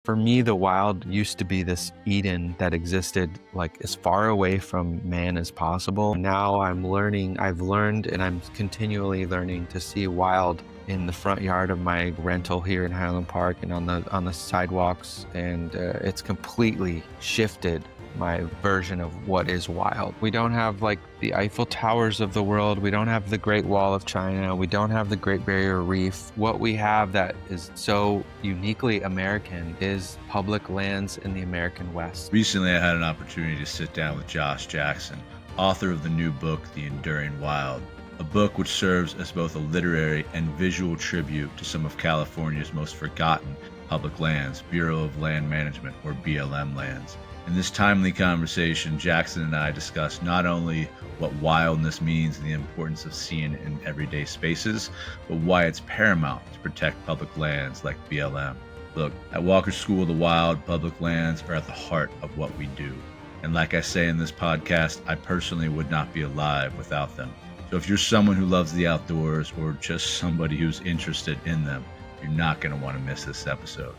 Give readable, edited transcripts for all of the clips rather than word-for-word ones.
For me, the wild used to be this Eden that existed like as far away from man as possible. Now I've learned, and I'm continually learning to see wild in the front yard of my rental here in Highland Park and on the sidewalks, and it's completely shifted my version of what is wild. We don't have like the Eiffel Towers of the world. We don't have the Great Wall of China. We don't have the Great Barrier Reef. What we have that is so uniquely American is public lands in the American West. Recently, I had an opportunity to sit down with Josh Jackson, author of the new book, The Enduring Wild, a book which serves as both a literary and visual tribute to some of California's most forgotten public lands, Bureau of Land Management, or BLM lands. In this timely conversation, Jackson and I discuss not only what wildness means and the importance of seeing it in everyday spaces, but why it's paramount to protect public lands like BLM. Look, at Walker School of the Wild, public lands are at the heart of what we do. And like I say in this podcast, I personally would not be alive without them. So if you're someone who loves the outdoors or just somebody who's interested in them, you're not going to want to miss this episode.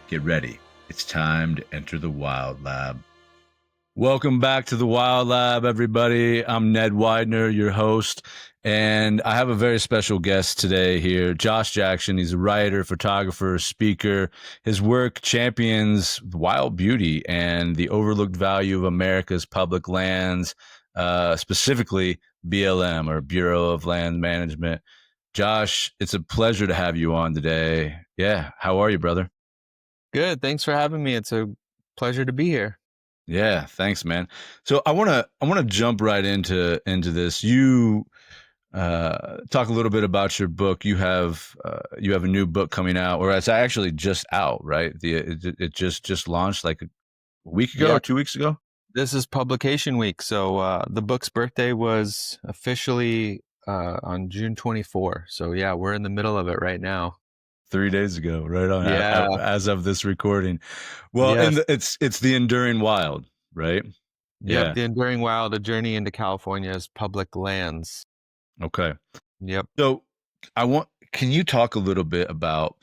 Get ready. It's time to enter the Wild Lab. Welcome back to the Wild Lab, everybody. I'm Ned Widener, your host, and I have a very special guest today here, Josh Jackson. He's a writer, photographer, speaker. His work champions wild beauty and the overlooked value of America's public lands, specifically BLM, or Bureau of Land Management. Josh, it's a pleasure to have you on today. Yeah, how are you, brother? Good. Thanks for having me. It's a pleasure to be here. Yeah, thanks, man. So I want to jump right into this. You talk a little bit about your book. You have a new book coming out, or it's actually just out, right? It just launched like a week ago or 2 weeks ago. This is publication week, so the book's birthday was officially on June 24. So yeah, we're in the middle of it right now. 3 days ago, right on. Yeah. As of this recording. Well, Yes. and it's The Enduring Wild, right? Yep, Yeah. The Enduring Wild, a journey into California's public lands. Okay. Yep. So can you talk a little bit about,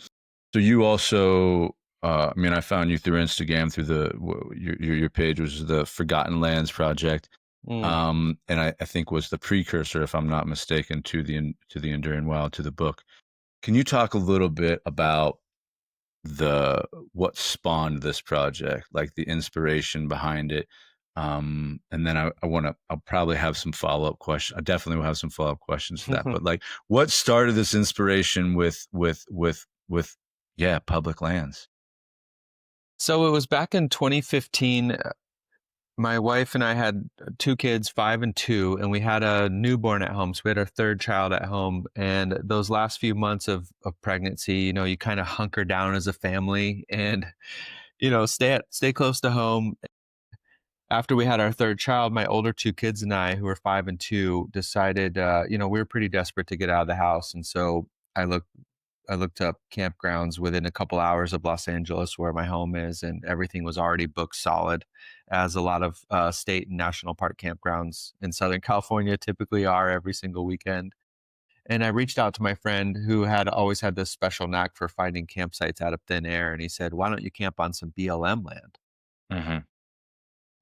so you also, I found you through Instagram, through your page, which is the Forgotten Lands Project. And I think was the precursor, if I'm not mistaken, to the Enduring Wild, to the book. Can you talk a little bit about what spawned this project, like the inspiration behind it? And then I'll probably have some follow-up questions. I definitely will have some follow-up questions to that. But like, what started this inspiration with public lands? So it was back in 2015. My wife and I had 2 kids, 5 and 2, and we had a newborn at home. So we had our 3rd child at home. And those last few months of pregnancy, you kind of hunker down as a family and, stay close to home. After we had our 3rd child, my older 2 kids and I, who were 5 and 2, decided, we were pretty desperate to get out of the house. And so I looked up campgrounds within a couple hours of Los Angeles, where my home is, and everything was already booked solid, as a lot of state and national park campgrounds in Southern California typically are every single weekend. And I reached out to my friend who had always had this special knack for finding campsites out of thin air. And he said, "Why don't you camp on some BLM land? Mm-hmm.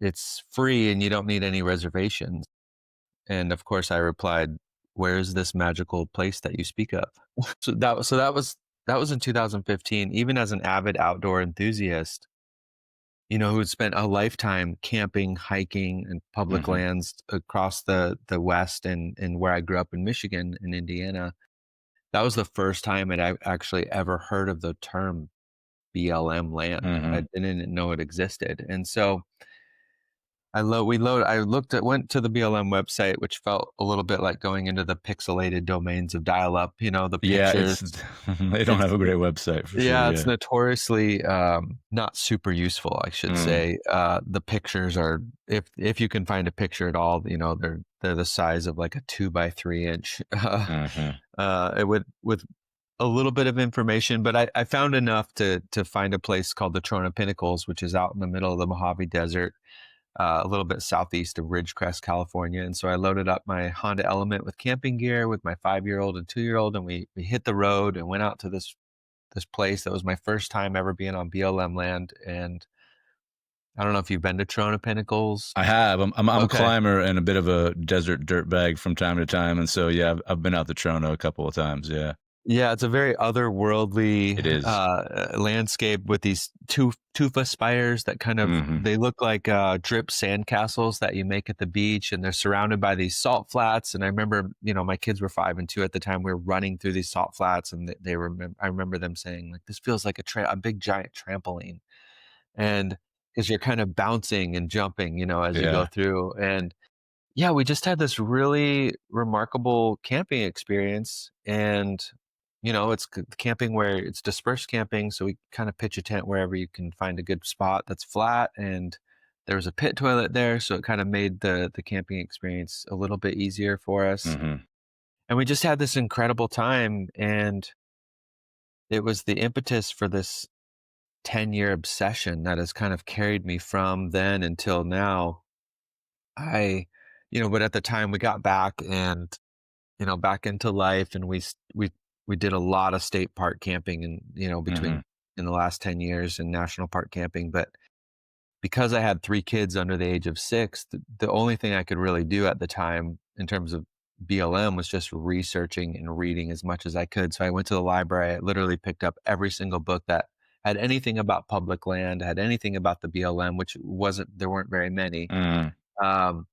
It's free and you don't need any reservations." And of course I replied, "Where's this magical place that you speak of?" So that was in 2015. Even as an avid outdoor enthusiast, who had spent a lifetime camping, hiking, and public lands across the West and where I grew up in Michigan and Indiana, that was the first time I actually ever heard of the term BLM land. I didn't know it existed. And so went to the BLM website, which felt a little bit like going into the pixelated domains of dial-up, the pictures. They don't have a great website for sure. Yeah, it's notoriously not super useful, I should say. The pictures are, if you can find a picture at all, they're the size of like a 2x3 inch. With a little bit of information, but I found enough to find a place called the Trona Pinnacles, which is out in the middle of the Mojave Desert, a little bit southeast of Ridgecrest, California. And so I loaded up my Honda Element with camping gear with my 5-year-old and 2-year-old, and we hit the road and went out to this this place that was my first time ever being on BLM land, and I don't know if you've been to Trona Pinnacles. I have. I'm a Okay. climber and a bit of a desert dirtbag from time to time, and so yeah, I've been out the Trono a couple of times. Yeah, Yeah, it's a very otherworldly it is. landscape with these tufa spires that kind of Mm-hmm. they look like drip sandcastles that you make at the beach, and they're surrounded by these salt flats. And I remember, my kids were 5 and 2 at the time. We were running through these salt flats, and they remember. I remember them saying, like, "This feels like a big giant trampoline," and because you're kind of bouncing and jumping, as you go Yeah. through. And yeah, we just had this really remarkable camping experience. And, it's camping where it's dispersed camping. So we kind of pitch a tent wherever you can find a good spot that's flat. And there was a pit toilet there. So it kind of made the camping experience a little bit easier for us. Mm-hmm. And we just had this incredible time. And it was the impetus for this 10-year obsession that has kind of carried me from then until now. I, but at the time we got back and, back into life, and we did a lot of state park camping and, Mm-hmm. between in the last 10 years and national park camping. But because I had 3 kids under the age of 6, the only thing I could really do at the time in terms of BLM was just researching and reading as much as I could. So I went to the library. I literally picked up every single book that had anything about public land, had anything about the BLM, which there weren't very many. Mm-hmm. Um,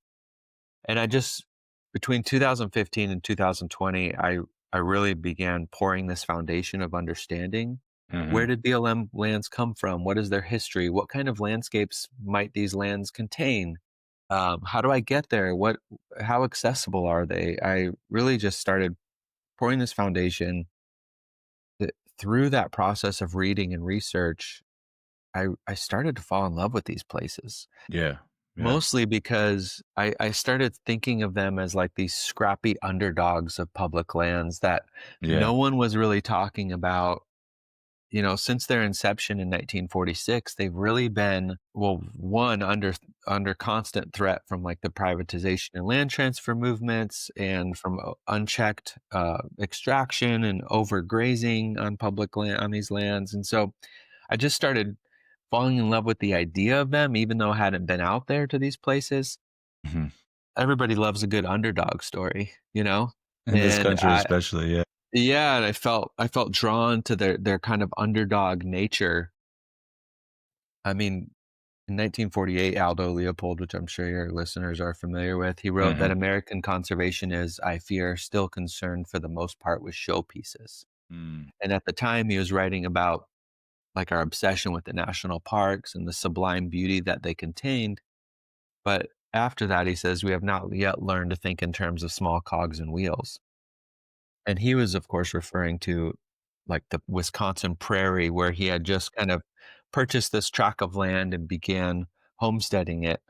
and I just between 2015 and 2020, I really began pouring this foundation of understanding. Mm-hmm. Where did BLM lands come from? What is their history? What kind of landscapes might these lands contain? How do I get there? How accessible are they? I really just started pouring this foundation. Through that process of reading and research, I started to fall in love with these places. Yeah. Yeah. Mostly because I started thinking of them as like these scrappy underdogs of public lands that Yeah. no one was really talking about. Since their inception in 1946, they've really been, well, one, under constant threat from like the privatization and land transfer movements, and from unchecked extraction and overgrazing on public land on these lands. And so I just started falling in love with the idea of them, even though I hadn't been out there to these places. Mm-hmm. Everybody loves a good underdog story, In this And country, especially, yeah. yeah, and I felt drawn to their kind of underdog nature. I mean, in 1948, Aldo Leopold, which I'm sure your listeners are familiar with, he wrote that Mm-hmm. American conservation is, I fear, still concerned for the most part with showpieces. Mm. And at the time, he was writing about like our obsession with the national parks and the sublime beauty that they contained. But after that, he says, we have not yet learned to think in terms of small cogs and wheels. And he was, of course, referring to like the Wisconsin prairie, where he had just kind of purchased this tract of land and began homesteading it.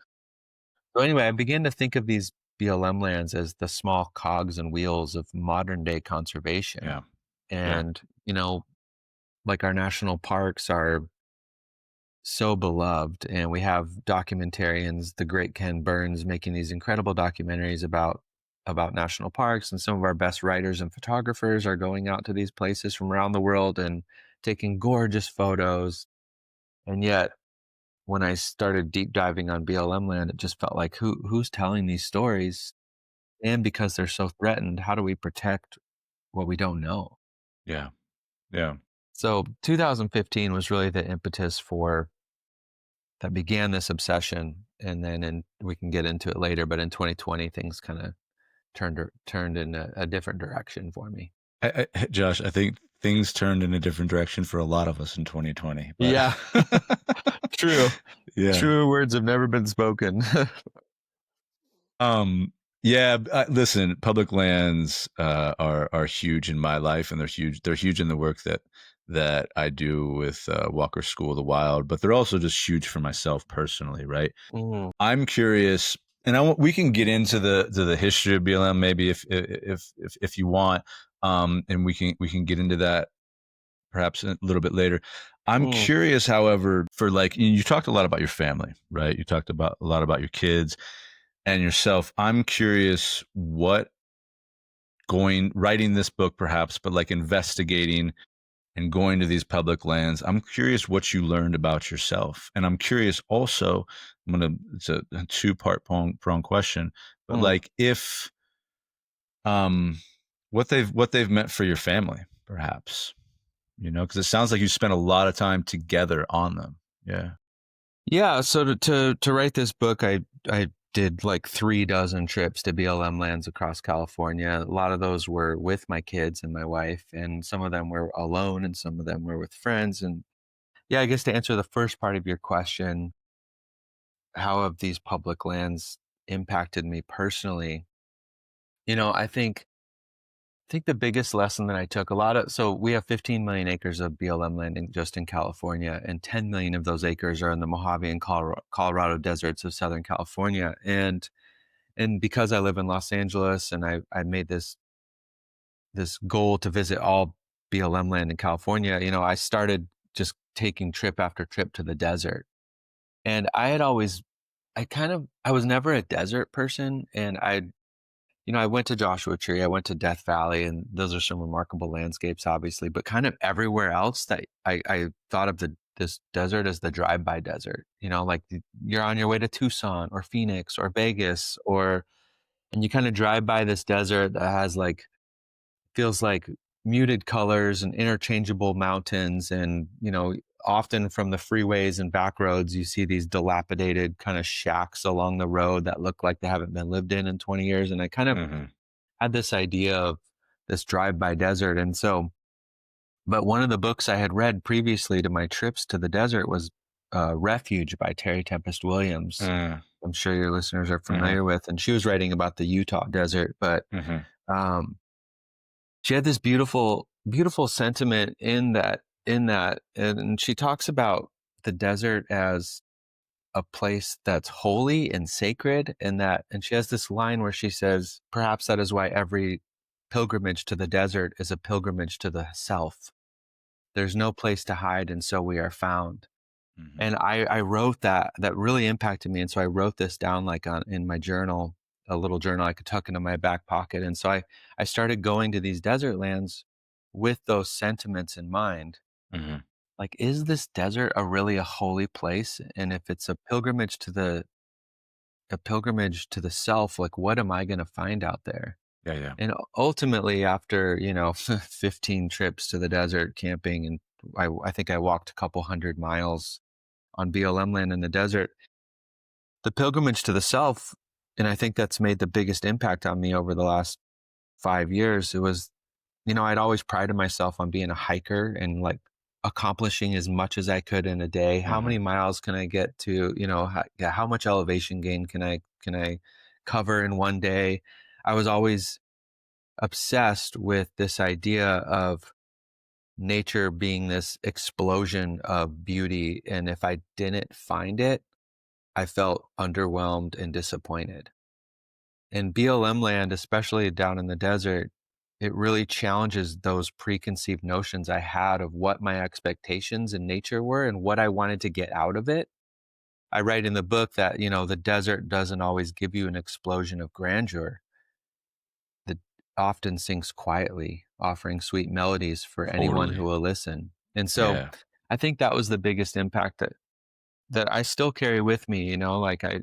So anyway, I began to think of these BLM lands as the small cogs and wheels of modern day conservation. Yeah. Yeah. And, like our national parks are so beloved, and we have documentarians, the great Ken Burns, making these incredible documentaries about national parks, and some of our best writers and photographers are going out to these places from around the world and taking gorgeous photos. And yet when I started deep diving on BLM land, it just felt like who's telling these stories? And because they're so threatened, how do we protect what we don't know? Yeah. Yeah. So 2015 was really the impetus for that began this obsession. And then we can get into it later, but in 2020 things kind of turned in a different direction for me. Josh, I think things turned in a different direction for a lot of us in 2020, but Yeah. True. yeah. True words have never been spoken. Um, yeah, listen, public lands are huge in my life, and they're huge in the work that I do with Walker School of the Wild, but they're also just huge for myself personally, right? Mm, I'm curious, and we can get into the history of BLM maybe if you want, and we can get into that perhaps a little bit later. I'm mm, curious, however, for like you talked a lot about your family, right? You talked about a lot about your kids and yourself. I'm curious what writing this book perhaps, but like investigating and going to these public lands, I'm curious what you learned about yourself. And I'm curious also, it's a two-part prong question, but Mm. like if, um, what they've meant for your family, perhaps, because it sounds like you spent a lot of time together on them. Yeah. Yeah, so to write this book, I did like 3 dozen trips to BLM lands across California. A lot of those were with my kids and my wife, and some of them were alone, and some of them were with friends. And yeah, I guess to answer the first part of your question, how have these public lands impacted me personally? I think the biggest lesson that I took so we have 15 million acres of BLM land just in California, and 10 million of those acres are in the Mojave and Colorado deserts of Southern California. And because I live in Los Angeles, and I made this goal to visit all BLM land in California, I started just taking trip after trip to the desert. And I was never a desert person, and I went to Joshua Tree, I went to Death Valley, and those are some remarkable landscapes, obviously. But kind of everywhere else that I thought of this desert as the drive-by desert. Like you're on your way to Tucson or Phoenix or Vegas, and you kind of drive by this desert that has feels like muted colors and interchangeable mountains, and often from the freeways and back roads you see these dilapidated kind of shacks along the road that look like they haven't been lived in 20 years. And I kind of Hmm. had this idea of this drive-by desert. And so, but one of the books I had read previously to my trips to the desert was Refuge by Terry Tempest Williams. Mm, I'm sure your listeners are hmm. familiar with, and she was writing about the Utah desert. But Hmm. um, she had this beautiful, beautiful sentiment in that, and she talks about the desert as a place that's holy and sacred, and she has this line where she says, perhaps that is why every pilgrimage to the desert is a pilgrimage to the self. There's no place to hide, and so we are found. Hmm. And I wrote that really impacted me. And so I wrote this down in my journal, a little journal I could tuck into my back pocket. And so I started going to these desert lands with those sentiments in mind. Hmm. Like, is this desert really a holy place? And if it's a pilgrimage to the self, like what am I going to find out there? Yeah. Yeah. And ultimately, after 15 trips to the desert camping, and I think I walked a couple 100 miles on BLM land in the desert, the pilgrimage to the self, and I think that's made the biggest impact on me over the last 5 years. It was, I'd always prided myself on being a hiker and like accomplishing as much as I could in a day. How Hmm. many miles can I get to? How much elevation gain can I cover in one day? I was always obsessed with this idea of nature being this explosion of beauty, and if I didn't find it, I felt underwhelmed and disappointed. In BLM land, especially down in the desert, it really challenges those preconceived notions I had of what my expectations in nature were and what I wanted to get out of it. I write in the book that, the desert doesn't always give you an explosion of grandeur. That often sings quietly, offering sweet melodies for anyone Totally. who will listen. And so Yeah. I think that was the biggest impact that I still carry with me. Like I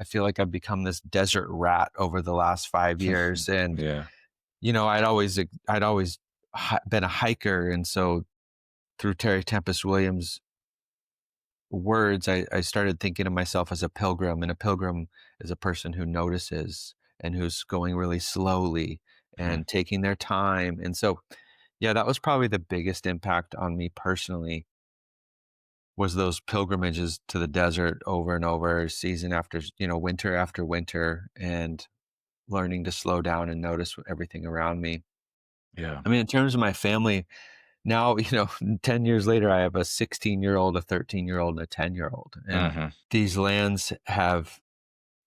feel like I've become this desert rat over the last 5 years. And, Yeah. I'd always been a hiker. And so through Terry Tempest Williams' words, I started thinking of myself as a pilgrim, and a pilgrim is a person who notices and who's going really slowly Hmm. and taking their time. And so, yeah, that was probably the biggest impact on me personally, was those pilgrimages to the desert over and over, season after, winter after winter, and learning to slow down and notice everything around me. Yeah. I mean, in terms of my family, now, 10 years later, I have a 16-year-old, a 13-year-old, and a 10-year-old. And Hmm. these lands have,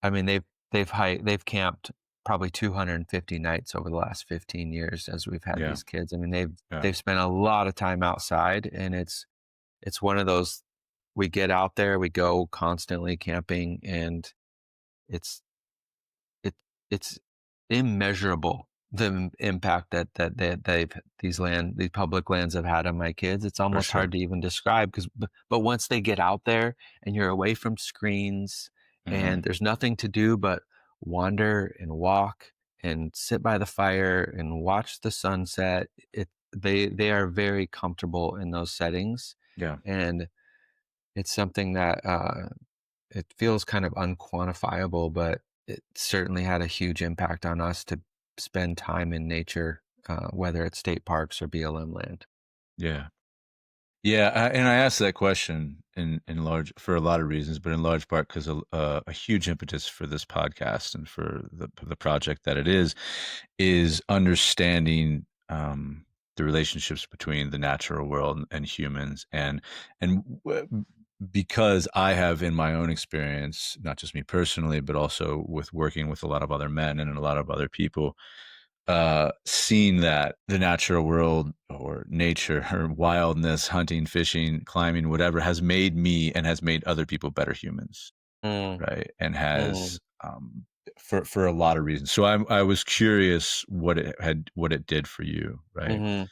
I mean, they've camped probably 250 nights over the last 15 years as we've had Yeah. these kids. I mean, they've Yeah. they've spent a lot of time outside, and it's one of those, we get out there, we go constantly camping, and it's it it's immeasurable the impact they've these public lands have had on my kids. It's For almost hard sure. to even describe because but once they get out there and you're away from screens and Hmm. there's nothing to do but wander and walk and sit by the fire and watch the sunset, they are very comfortable in those settings, Yeah. and it's something that it feels kind of unquantifiable, but it certainly had a huge impact on us to spend time in nature, whether it's state parks or BLM land. Yeah. Yeah, and I asked that question in large for a lot of reasons, but in large part because a huge impetus for this podcast and for the project that it is understanding the relationships between the natural world and humans, and because I have in my own experience, not just me personally, but also with working with a lot of other men and a lot of other people, seen that the natural world or nature or wildness, hunting, fishing, climbing, whatever, has made me and has made other people better humans, Mm, right? And mm, has for a lot of reasons. So I was curious what it did for you, right? mhm.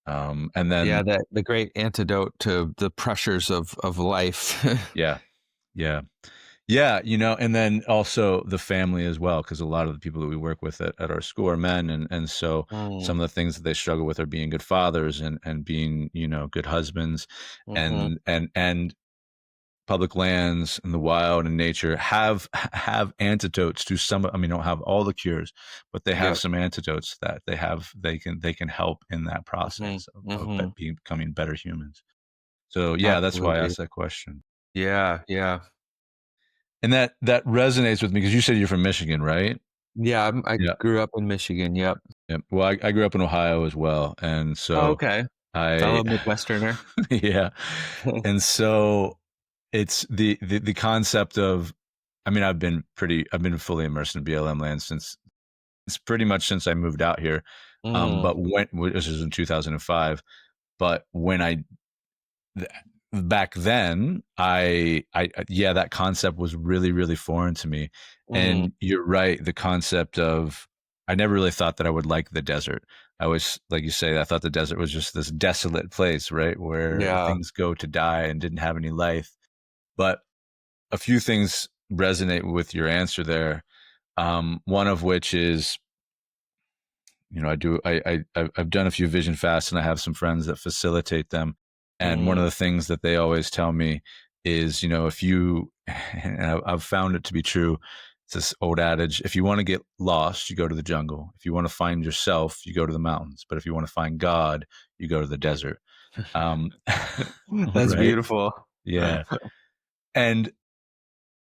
And then Yeah, that the great antidote to the pressures of life. yeah, yeah. Yeah, and then also the family as well, because a lot of the people that we work with at our school are men, and so some Mm, of the things that they struggle with are being good fathers and being good husbands, mhm. and public lands and the wild and nature have antidotes to some. I mean, don't have all the cures, but they have Yep. some antidotes that they can help in that Mhm, process mhm. becoming better humans. So yeah, that's why I Absolutely. asked that question. Yeah, yeah. And that resonates with me because you said you're from Michigan, right? Yeah, I Yeah. grew up in Michigan, yep. Yeah. Well, I grew up in Ohio as well, and Oh, so okay. I Fellow Midwesterner. yeah. And so it's the concept of I mean, I've been fully immersed in BLM land since it's pretty much since I moved out here. Mm, But when this was in 2005, but when I th- back then yeah, that concept was really really foreign to me, mm, and you're right, the concept of I never really thought that I would like the desert. I was like you say, I thought the desert was just this desolate place, right, where yeah. things go to die and didn't have any life. But a few things resonate with your answer there, one of which is I've done a few vision fasts and I have some friends that facilitate them. And one of Mm, the things that they always tell me is, if you, and I've found it to be true, it's this old adage, if you want to get lost, you go to the jungle. If you want to find yourself, you go to the mountains. But if you want to find God, you go to the desert. Um, that's right? beautiful. Yeah. And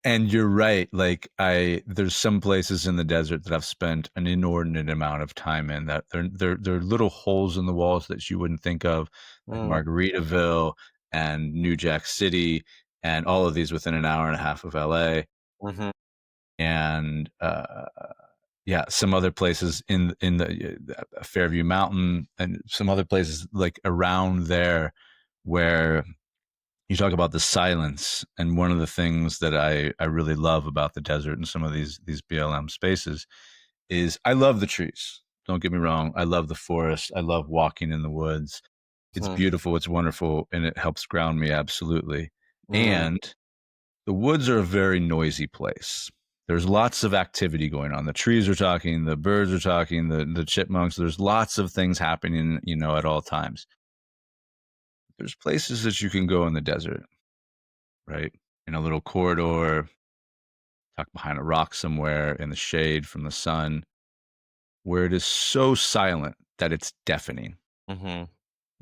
and you're right. Like there's some places in the desert that I've spent an inordinate amount of time in that they're little holes in the walls that you wouldn't think of, like Mm, Margaritaville and New Jack City, and all of these within an hour and a half of LA, mhm, and yeah, some other places in the Fairview Mountain, and some other places like around there where you talk about the silence, and one of the things that I really love about the desert and some of these BLM spaces is I love the trees. Don't get me wrong. I love the forest. I love walking in the woods. It's mhm, beautiful. It's wonderful. And it helps ground me absolutely. mm, And the woods are a very noisy place. There's lots of activity going on. The trees are talking, the birds are talking, the chipmunks. There's lots of things happening, at all times. There's places that you can go in the desert, right? In a little corridor, tucked behind a rock somewhere in the shade from the sun, where it is so silent that it's deafening, mhm,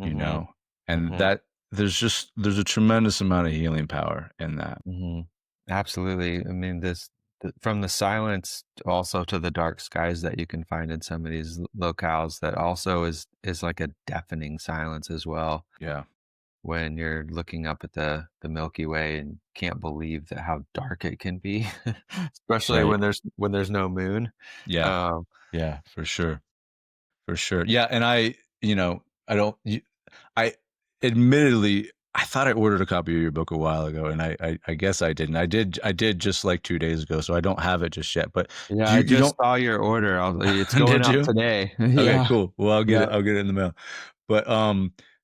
you mhm, know? And mhm, that there's a tremendous amount of healing power in that. mhm. Absolutely. I mean, from the silence also to the dark skies that you can find in some of these locales that also is like a deafening silence as well. Yeah. When you're looking up at the Milky Way and can't believe that how dark it can be, especially Right. when there's no moon. Yeah. Um, Yeah, for sure. For sure. Yeah, and I don't I admittedly I thought I ordered a copy of your book a while ago, and I guess I didn't. I did just like 2 days ago, so I don't have it just yet. But Yeah, do I you just don't? saw your order. It's going Did out you? today. Okay, Yeah. cool. Well, I'll get Yeah. it. I'll get it in the mail. But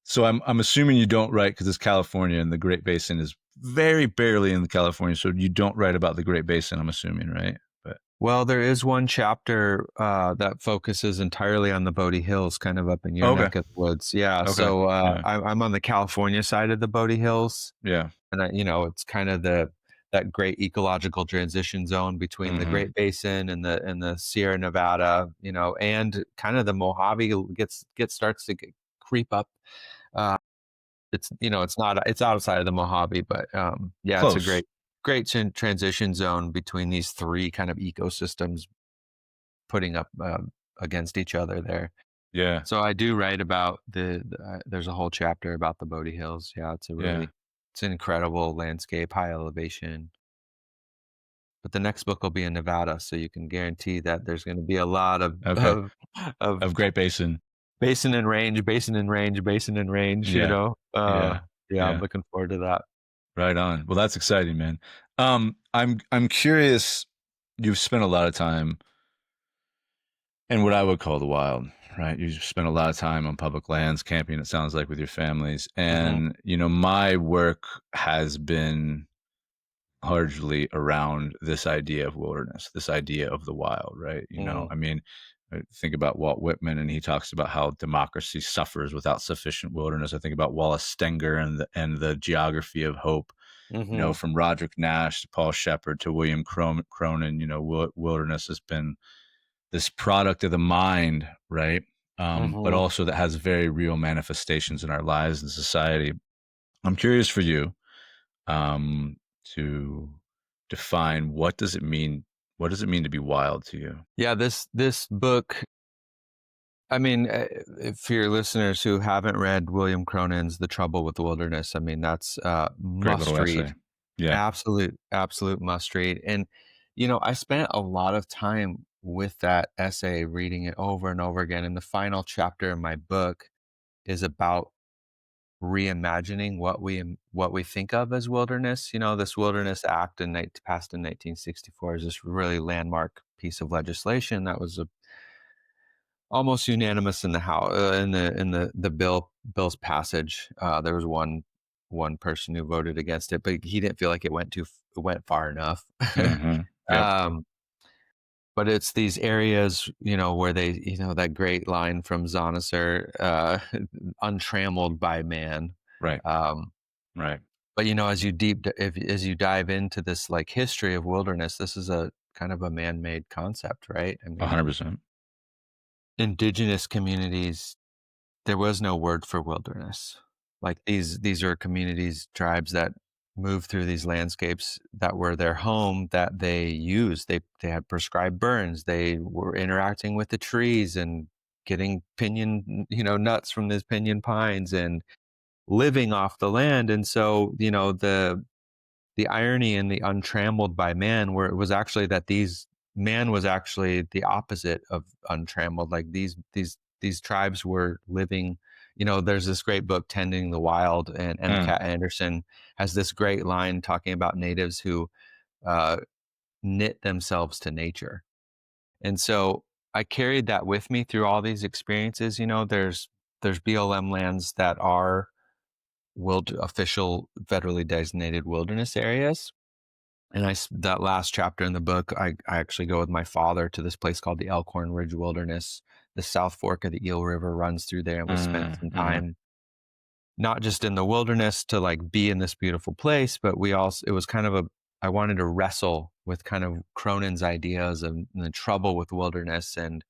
so I'm assuming you don't write because it's California and the Great Basin is very barely in the California, so you don't write about the Great Basin. I'm assuming, right? But Well, there is one chapter that focuses entirely on the Bodie Hills, kind of up in your okay, neck of the woods. Yeah. okay, So yeah, I'm on the California side of the Bodie Hills, yeah, and it's kind of the that great ecological transition zone between the mm-hmm. Great Basin and the Sierra Nevada, and kind of the Mojave gets starts to creep up. Uh, it's not it's outside of the Mojave, but yeah, it's a Close. great transition zone between these three kind of ecosystems putting up against each other there. Yeah, So I do write about there's a whole chapter about the Bodie Hills. Yeah, yeah. it's an incredible landscape, high elevation. But the next book will be in Nevada, so you can guarantee that there's going to be a lot of Okay, of of Great Basin. basin and range, basin and range, basin and range. Yeah, yeah, Yeah, I'm yeah. looking forward to that. Right on. Well, that's exciting, man. I'm curious. You've spent a lot of time in what I would call the wild, right? You've spent a lot of time on public lands, camping. It sounds like with your families, Hmm. and my work has been largely around this idea of wilderness, this idea of the wild, right? Hmm. I mean, think about Walt Whitman, and he talks about how democracy suffers without sufficient wilderness. I think about Wallace Stenger and the geography of hope. Hmm. From Roderick Nash to Paul Shepard to William Cronin, wilderness has been this product of the mind, right? But Hmm. also that has very real manifestations in our lives and society. I'm curious for you um, to define what does it mean? What does it mean to be wild to you? Yeah, this book. I mean, for your listeners who haven't read William Cronin's *The Trouble with the Wilderness*, I mean that's Great must little read, essay. Yeah. absolute must read. And I spent a lot of time with that essay, reading it over and over again. And the final chapter in my book is about reimagining what we think of as wilderness. This Wilderness Act passed in 1964 is this really landmark piece of legislation that was almost unanimous in the house in the bill's passage. There was one person who voted against it, but he didn't feel like it went far enough. Mm-hmm. Yep. um, but it's these areas, where that great line from Zonisser, untrammeled by man. Right. Um, Right. but as you dive into this like history of wilderness, this is a kind of a man-made concept, right? I mean, 100%. indigenous communities, there was no word for wilderness. Like these are communities, tribes that moved through these landscapes that were their home that they used. They had prescribed burns. They were interacting with the trees and getting nuts from these pinyon pines and living off the land. And so, the irony in the untrammeled by man, where it was actually that these man was actually the opposite of untrammeled. Like these tribes were living. There's this great book, Tending the Wild, and Mm. Cat Anderson has this great line talking about natives who uh, knit themselves to nature. And so I carried that with me through all these experiences. There's BLM lands that are official federally designated wilderness areas. And that last chapter in the book, I actually go with my father to this place called the Elkhorn Ridge Wilderness. The South Fork of the Eel River runs through there, and we spent some Mm-hmm. time not just in the wilderness to like be in this beautiful place, but it was kind of I wanted to wrestle with kind of Cronin's ideas of the trouble with wilderness. And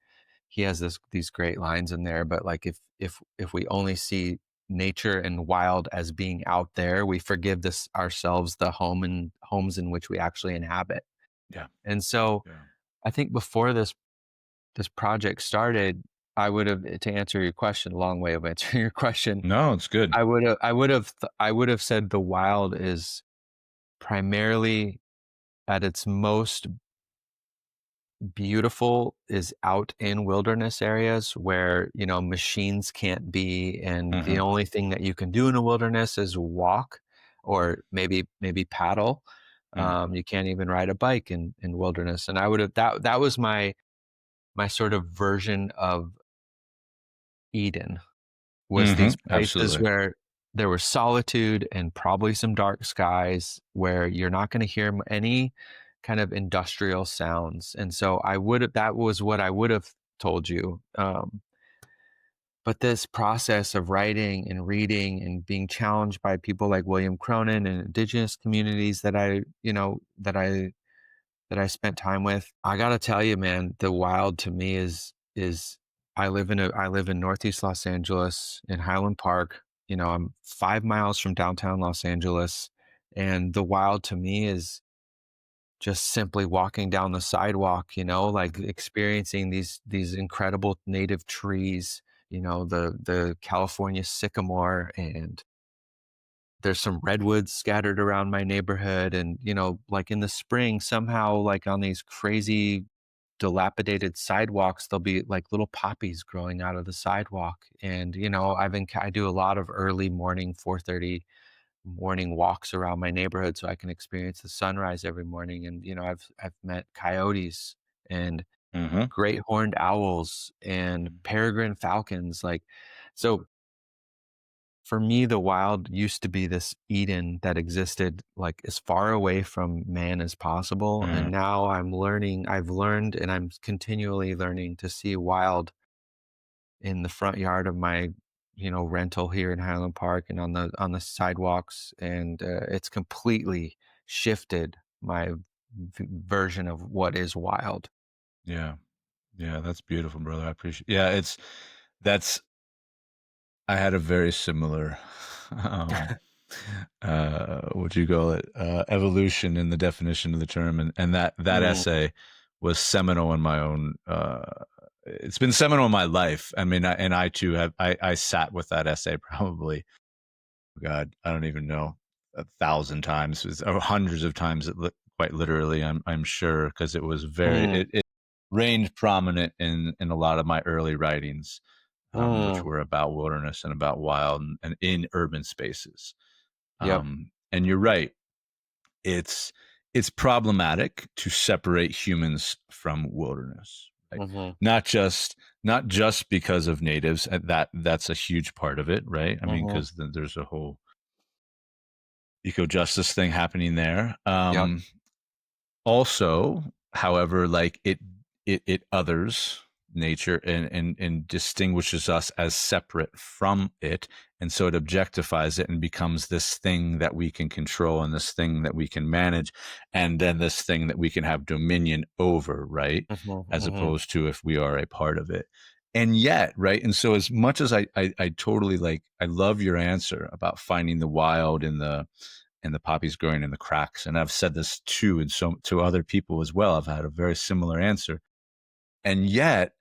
he has these great lines in there, but like if we only see nature and wild as being out there, we forgive this ourselves the homes in which we actually inhabit. Yeah. And so Yeah. I think before this project started, I would have, to answer your question, a long way of answering your question, No, it's good. I would have said the wild is primarily at its most beautiful is out in wilderness areas where, machines can't be, and the Hmm. only thing that you can do in a wilderness is walk or maybe paddle. Mm. You can't even ride a bike in wilderness. And I would have that was my sort of version of Eden, was Hmm. these places Absolutely. where there was solitude and probably some dark skies where you're not going to hear any kind of industrial sounds. And so that was what I would have told you. But this process of writing and reading and being challenged by people like William Cronin and indigenous communities that I spent time with. I gotta tell you, man, the wild to me is I live in Northeast Los Angeles in Highland Park. I'm 5 miles from downtown Los Angeles, and the wild to me is just simply walking down the sidewalk, like experiencing these incredible native trees, the California sycamore, and there's some redwoods scattered around my neighborhood. And like in the spring, somehow, like on these crazy dilapidated sidewalks, there'll be like little poppies growing out of the sidewalk. And I do a lot of early morning 4:30 morning walks around my neighborhood so I can experience the sunrise every morning. And I've met coyotes and Hmm. great horned owls and peregrine falcons. Like, so for me, the wild used to be this Eden that existed like as far away from man as possible. And Mm. now I've learned, and I'm continually learning to see wild in the front yard of my, rental here in Highland Park and on the sidewalks. And it's completely shifted my version of what is wild. Yeah. Yeah. That's beautiful, brother. I appreciate. Yeah. That's, I had a very similar, um, what you call it, evolution in the definition of the term, and that Mm, essay was seminal in my own. It's been seminal in my life. I mean, and I too have. I sat with that essay probably. God, I don't even know, 1,000 times, or hundreds of times. Quite literally, I'm sure, because it was very. mm, It reigned prominent in a lot of my early writings, which mm. were about wilderness and about wild and in urban spaces. Yep. And you're right. It's it's problematic to separate humans from wilderness, right? Hmm. Not just because of natives. That's a huge part of it, right? I mean, Hmm. because there's a whole eco justice thing happening there. Yep. Also, however, like it others nature and distinguishes us as separate from it, and so it objectifies it and becomes this thing that we can control and this thing that we can manage, and then this thing that we can have dominion over, right? Hmm. As Hmm. opposed to if we are a part of it. And yet, right? And so as much as I totally, like, I love your answer about finding the wild in the poppies growing in the cracks. And I've said this too, and so to other people as well. I've had a very similar answer. And yet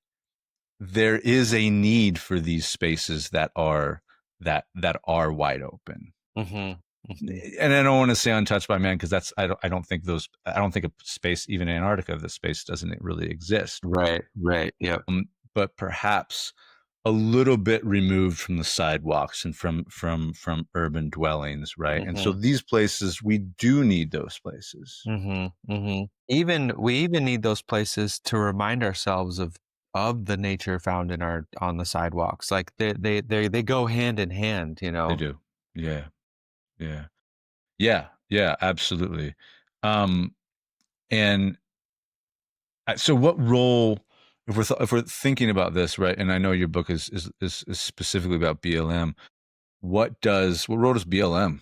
there is a need for these spaces that are wide open. Hmm. Hmm. And I don't want to say untouched by man, because I don't think a space, even Antarctica, the space doesn't really exist. Right. Right. Yep. But perhaps a little bit removed from the sidewalks and from urban dwellings, right? And so Hmm. these places, we do need those places. Hmm. Hmm. We even need those places to remind ourselves of the nature found on the sidewalks. Like they go hand in hand, you They know. do. Yeah. Yeah. Yeah. Yeah. Absolutely. Um, and so, what role, if we're thinking about this, right? And I know your book is specifically about BLM. What role does BLM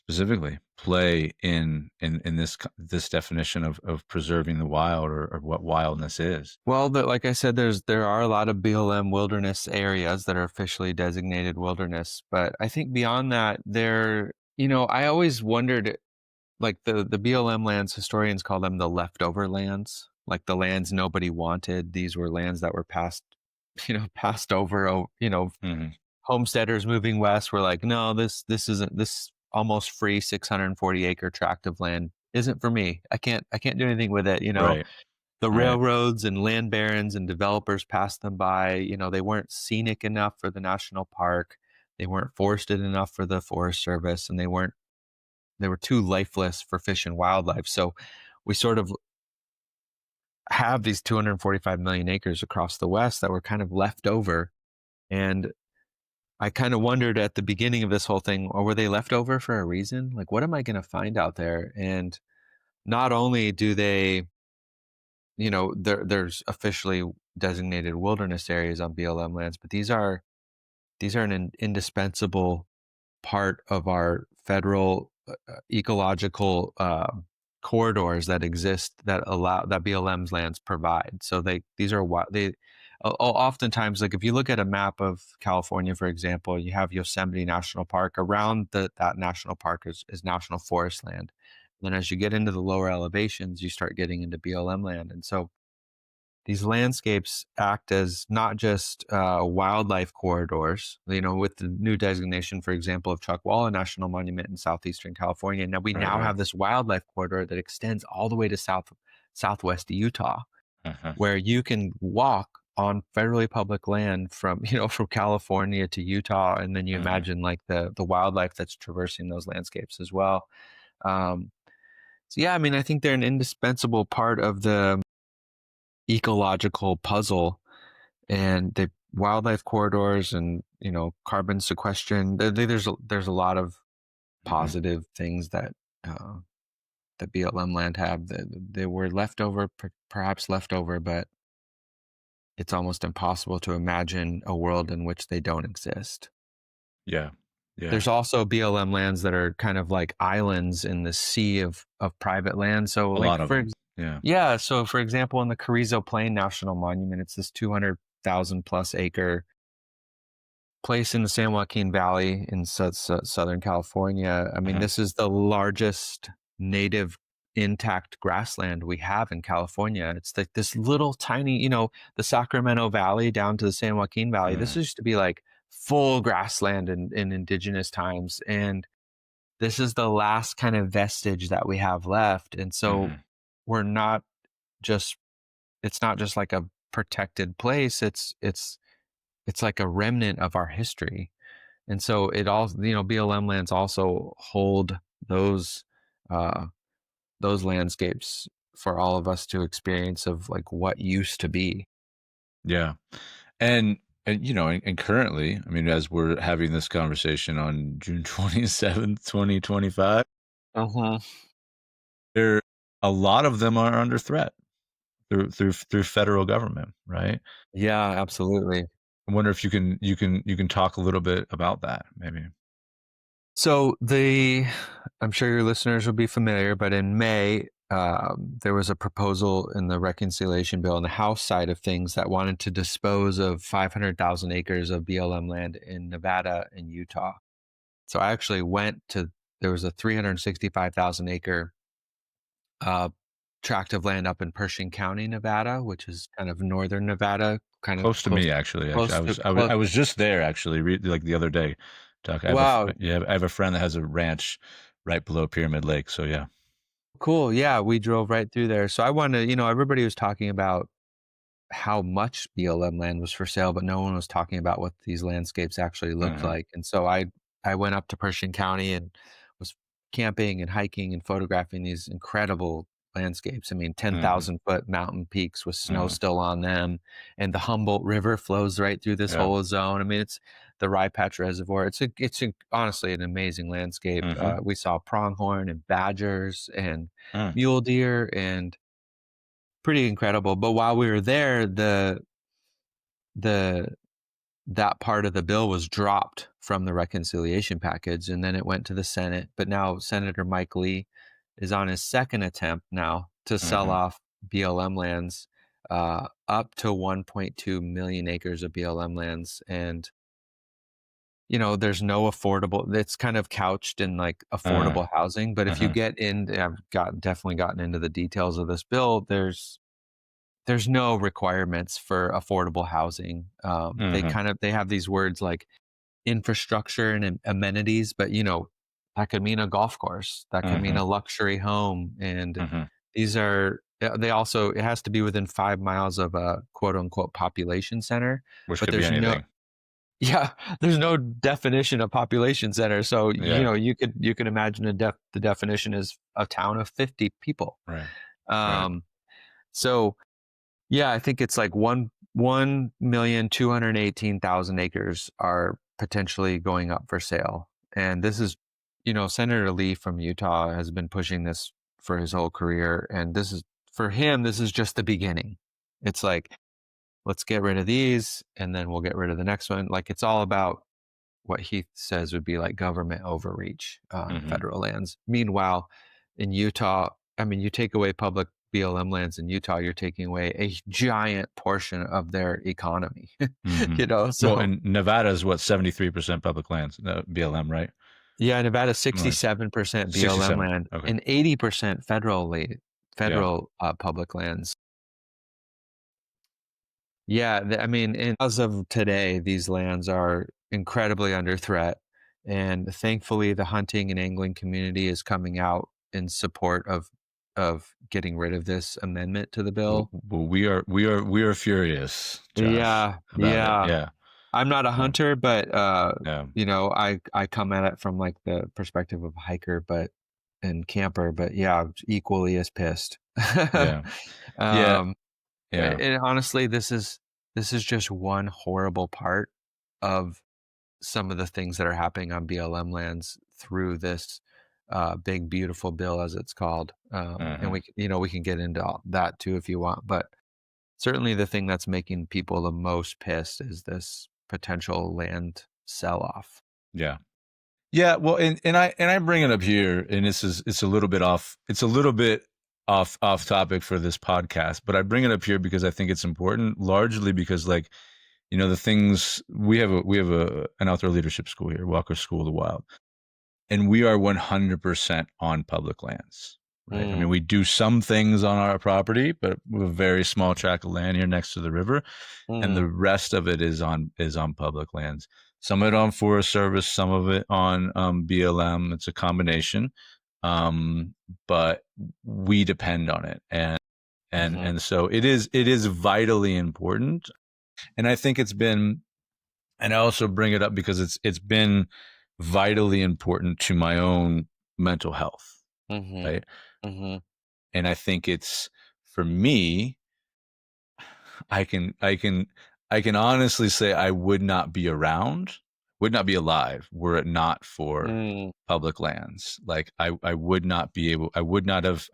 specifically play in this definition of preserving the wild, or what wildness is? Well, like I said, there are a lot of BLM wilderness areas that are officially designated wilderness, but I think beyond that, I always wondered, like the BLM lands, historians call them the leftover lands, like the lands nobody wanted. These were lands that were passed, passed over. Hmm. Homesteaders moving west were like, no, this almost free 640-acre tract of land isn't for me. I can't do anything with it. Right. the Right. railroads and land barons and developers passed them by. They weren't scenic enough for the national park. They weren't forested enough for the Forest Service, and they were too lifeless for fish and wildlife. So we sort of have these 245 million acres across the West that were kind of left over. And I kind of wondered at the beginning of this whole thing, or were they left over for a reason? Like, what am I going to find out there? And not only do they, there's officially designated wilderness areas on BLM lands, but these are an indispensable part of our federal ecological corridors that exist that allow that BLM's lands provide. So these are what they oftentimes, like if you look at a map of California, for example, you have Yosemite National Park. Around that national park is national forest land. And then as you get into the lower elevations, you start getting into BLM land. And so these landscapes act as not just wildlife corridors, with the new designation, for example, of Chuckwalla National Monument in southeastern California. Now we Right. now Right. have this wildlife corridor that extends all the way to southwest Utah, Uh-huh. where you can walk on federally public land from from California to Utah, and then you Hmm. imagine like the wildlife that's traversing those landscapes as well. Um, so yeah, I mean, I think they're an indispensable part of the ecological puzzle, and the wildlife corridors and carbon sequestration. There's a lot of Hmm. positive things that the BLM land have that they were left over, perhaps left over, but it's almost impossible to imagine a world in which they don't exist. Yeah. Yeah. There's also BLM lands that are kind of like islands in the sea of private land. So A like lot of them. Yeah. yeah, so for example, in the Carrizo Plain National Monument, it's this 200,000 plus acre place in the San Joaquin Valley in Southern California. I mean, Uh-huh. this is the largest native intact grassland we have in California. It's like this little tiny, the Sacramento Valley down to the San Joaquin Valley. This Hmm. used to be like full grassland in indigenous times. And this is the last kind of vestige that we have left. And so Hmm. we're not just, it's not just like a protected place. It's like a remnant of our history. And so it all, BLM lands also hold those uh those landscapes for all of us to experience of like what used to be. Yeah. And and currently, I mean, as we're having this conversation on June 27th, 2025, Uh-huh. there a lot of them are under threat through federal government, right? Yeah, absolutely. I wonder if you can talk a little bit about that, maybe. So I'm sure your listeners will be familiar, but in May, there was a proposal in the reconciliation bill on the House side of things that wanted to dispose of 500,000 acres of BLM land in Nevada and Utah. So I actually went to, there was a 365,000 acre uh, tract of land up in Pershing County, Nevada, which is kind of northern Nevada, kind of Close to me, actually. Actually, I close to was I was close. I was just there actually, like the other day. Talk. Wow, I have a friend that has a ranch right below Pyramid Lake. So yeah. cool. Yeah, we drove right through there. So I wanted, everybody was talking about how much BLM land was for sale, but no one was talking about what these landscapes actually looked Uh-huh. like. And so I went up to Pershing County and was camping and hiking and photographing these incredible landscapes. I mean, Hmm. 10,000-foot mountain peaks with snow Uh-huh. still on them, and the Humboldt River flows right through this Yeah. whole zone. I mean, it's the Rye Patch Reservoir. Honestly an amazing landscape. Hmm. We saw pronghorn and badgers and Mm. mule deer and pretty incredible. But while we were there, the that part of the bill was dropped from the reconciliation package, and then it went to the Senate. But now Senator Mike Lee is on his second attempt now to sell Hmm. off BLM lands, up to 1.2 million acres of BLM lands. And there's no affordable, it's kind of couched in like Uh-huh. affordable housing. But if you Uh-huh. get in, I've definitely gotten into the details of this bill, there's no requirements for affordable housing. Uh-huh. They have these words like infrastructure and amenities, but that could mean a golf course, that could mean Uh-huh. a luxury home, and Uh-huh. these are They also it has to be within 5 miles of a quote unquote population center, which but could be there's no anything. yeah, there's no definition of population center. So, Yeah. you can imagine the definition is a town of 50 people. Right. Right. Um, so yeah, I think it's like 1,218,000 acres are potentially going up for sale. And this is, Senator Lee from Utah has been pushing this for his whole career. And this is, for him, this is just the beginning. It's like, let's get rid of these and then we'll get rid of the next one. Like it's all about what he says would be like government overreach on Hmm. federal lands. Meanwhile, in Utah, I mean, you take away public BLM lands in Utah, you're taking away a giant portion of their economy. Hmm. Well, So in Nevada is what, 73% public lands, BLM, right? yeah, Nevada's Like 67% BLM 67. land Okay. and 80% Yeah. federal public lands. Yeah, I mean, and as of today, these lands are incredibly under threat. And thankfully, the hunting and angling community is coming out in support of getting rid of this amendment to the bill. Well, we are furious, Josh, Yeah, about it. yeah. Yeah. I'm not a Um, hunter, but yeah. I come at it from like the perspective of a hiker, but and camper, but yeah, equally as pissed. Yeah. Yeah. um, Yeah. and honestly, this is just one horrible part of some of the things that are happening on BLM lands through this big beautiful bill, as it's called. And Uh-huh. we can get into all that too if you want, but certainly the thing that's making people the most pissed is this potential land sell off. Yeah. Yeah, well, and I bring it up here, and it's a little bit off. It's a little bit off topic for this podcast, but I bring it up here because I think it's important, largely because, like, the things we have an outdoor leadership school here, Walker School of the Wild, and we are 100% on public lands, right? I mean, Mm, we do some things on our property, but we have a very small tract of land here next to the river, and the mm, rest of it is on public lands. Some of it on Forest Service, some of it on BLM. It's a combination, um, but we depend on it, and and mhm, and so it is vitally important. And I think it's been, and I also bring it up because it's been vitally important to my own mental health, mhm, right? mhm, And I think it's, for me, I can honestly say I would not be alive were it not for mm, public lands. Like I would not be able, I would not have,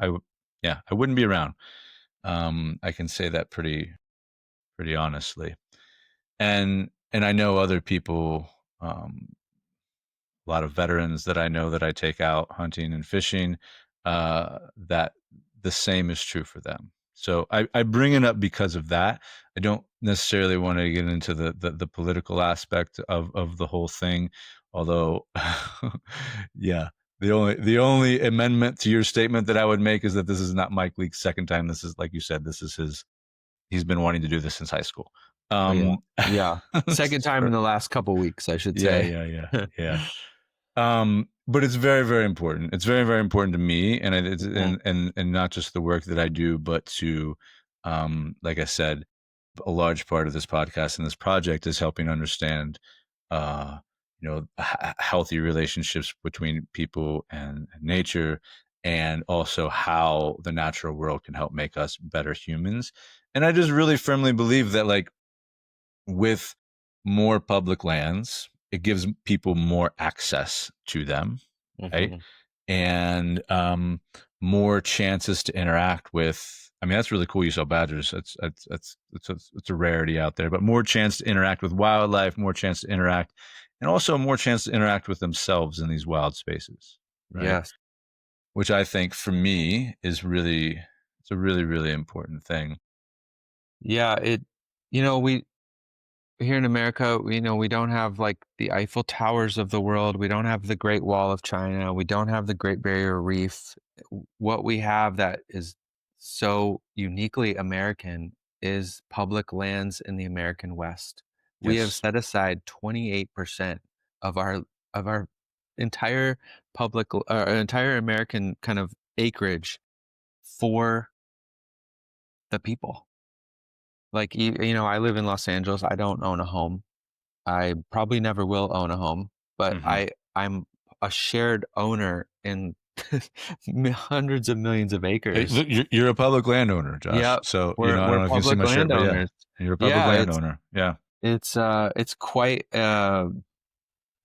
yeah, I wouldn't be around. I can say that pretty honestly. And I know other people, a lot of veterans that I know that I take out hunting and fishing, that the same is true for them. So I bring it up because of that. I don't necessarily want to get into the political aspect of the whole thing, although, yeah, the only amendment to your statement that I would make is that this is not Mike Leake's second time. This is, like you said, this is his. He's been wanting to do this since high school. oh yeah, Um, yeah. Second time in for- the last couple weeks, I should yeah, say. yeah, yeah, yeah. But it's very, very important. It's very, very important to me, and it's Mhm, and not just the work that I do, but to, like I said, a large part of this podcast and this project is helping understand, uh, healthy relationships between people and nature, and also how the natural world can help make us better humans. And I just really firmly believe that, like, with more public lands, it gives people more access to them, right? mhm. And more chances to interact with. I mean, that's really cool. You saw badgers. It's a rarity out there, but more chance to interact with wildlife, more chance to interact, and also more chance to interact with themselves in these wild spaces, right? Yes. Which I think for me is really, it's a really, really important thing. Yeah, we here in America, we don't have like the Eiffel Towers of the world. We don't have the Great Wall of China. We don't have the Great Barrier Reef. What we have that is so uniquely American is public lands in the American West. We have Yes. set aside 28% of our entire entire American kind of acreage for the people. Like, I live in Los Angeles. I don't own a home. I probably never will own a home, but Hmm. I'm a shared owner in hundreds of millions of Hey, acres. look, you're a public landowner, Josh. Yep. So, I don't We're know if you can see public my shirt, but yeah, landowners. you're a public Yeah, landowner. Yeah. it's quite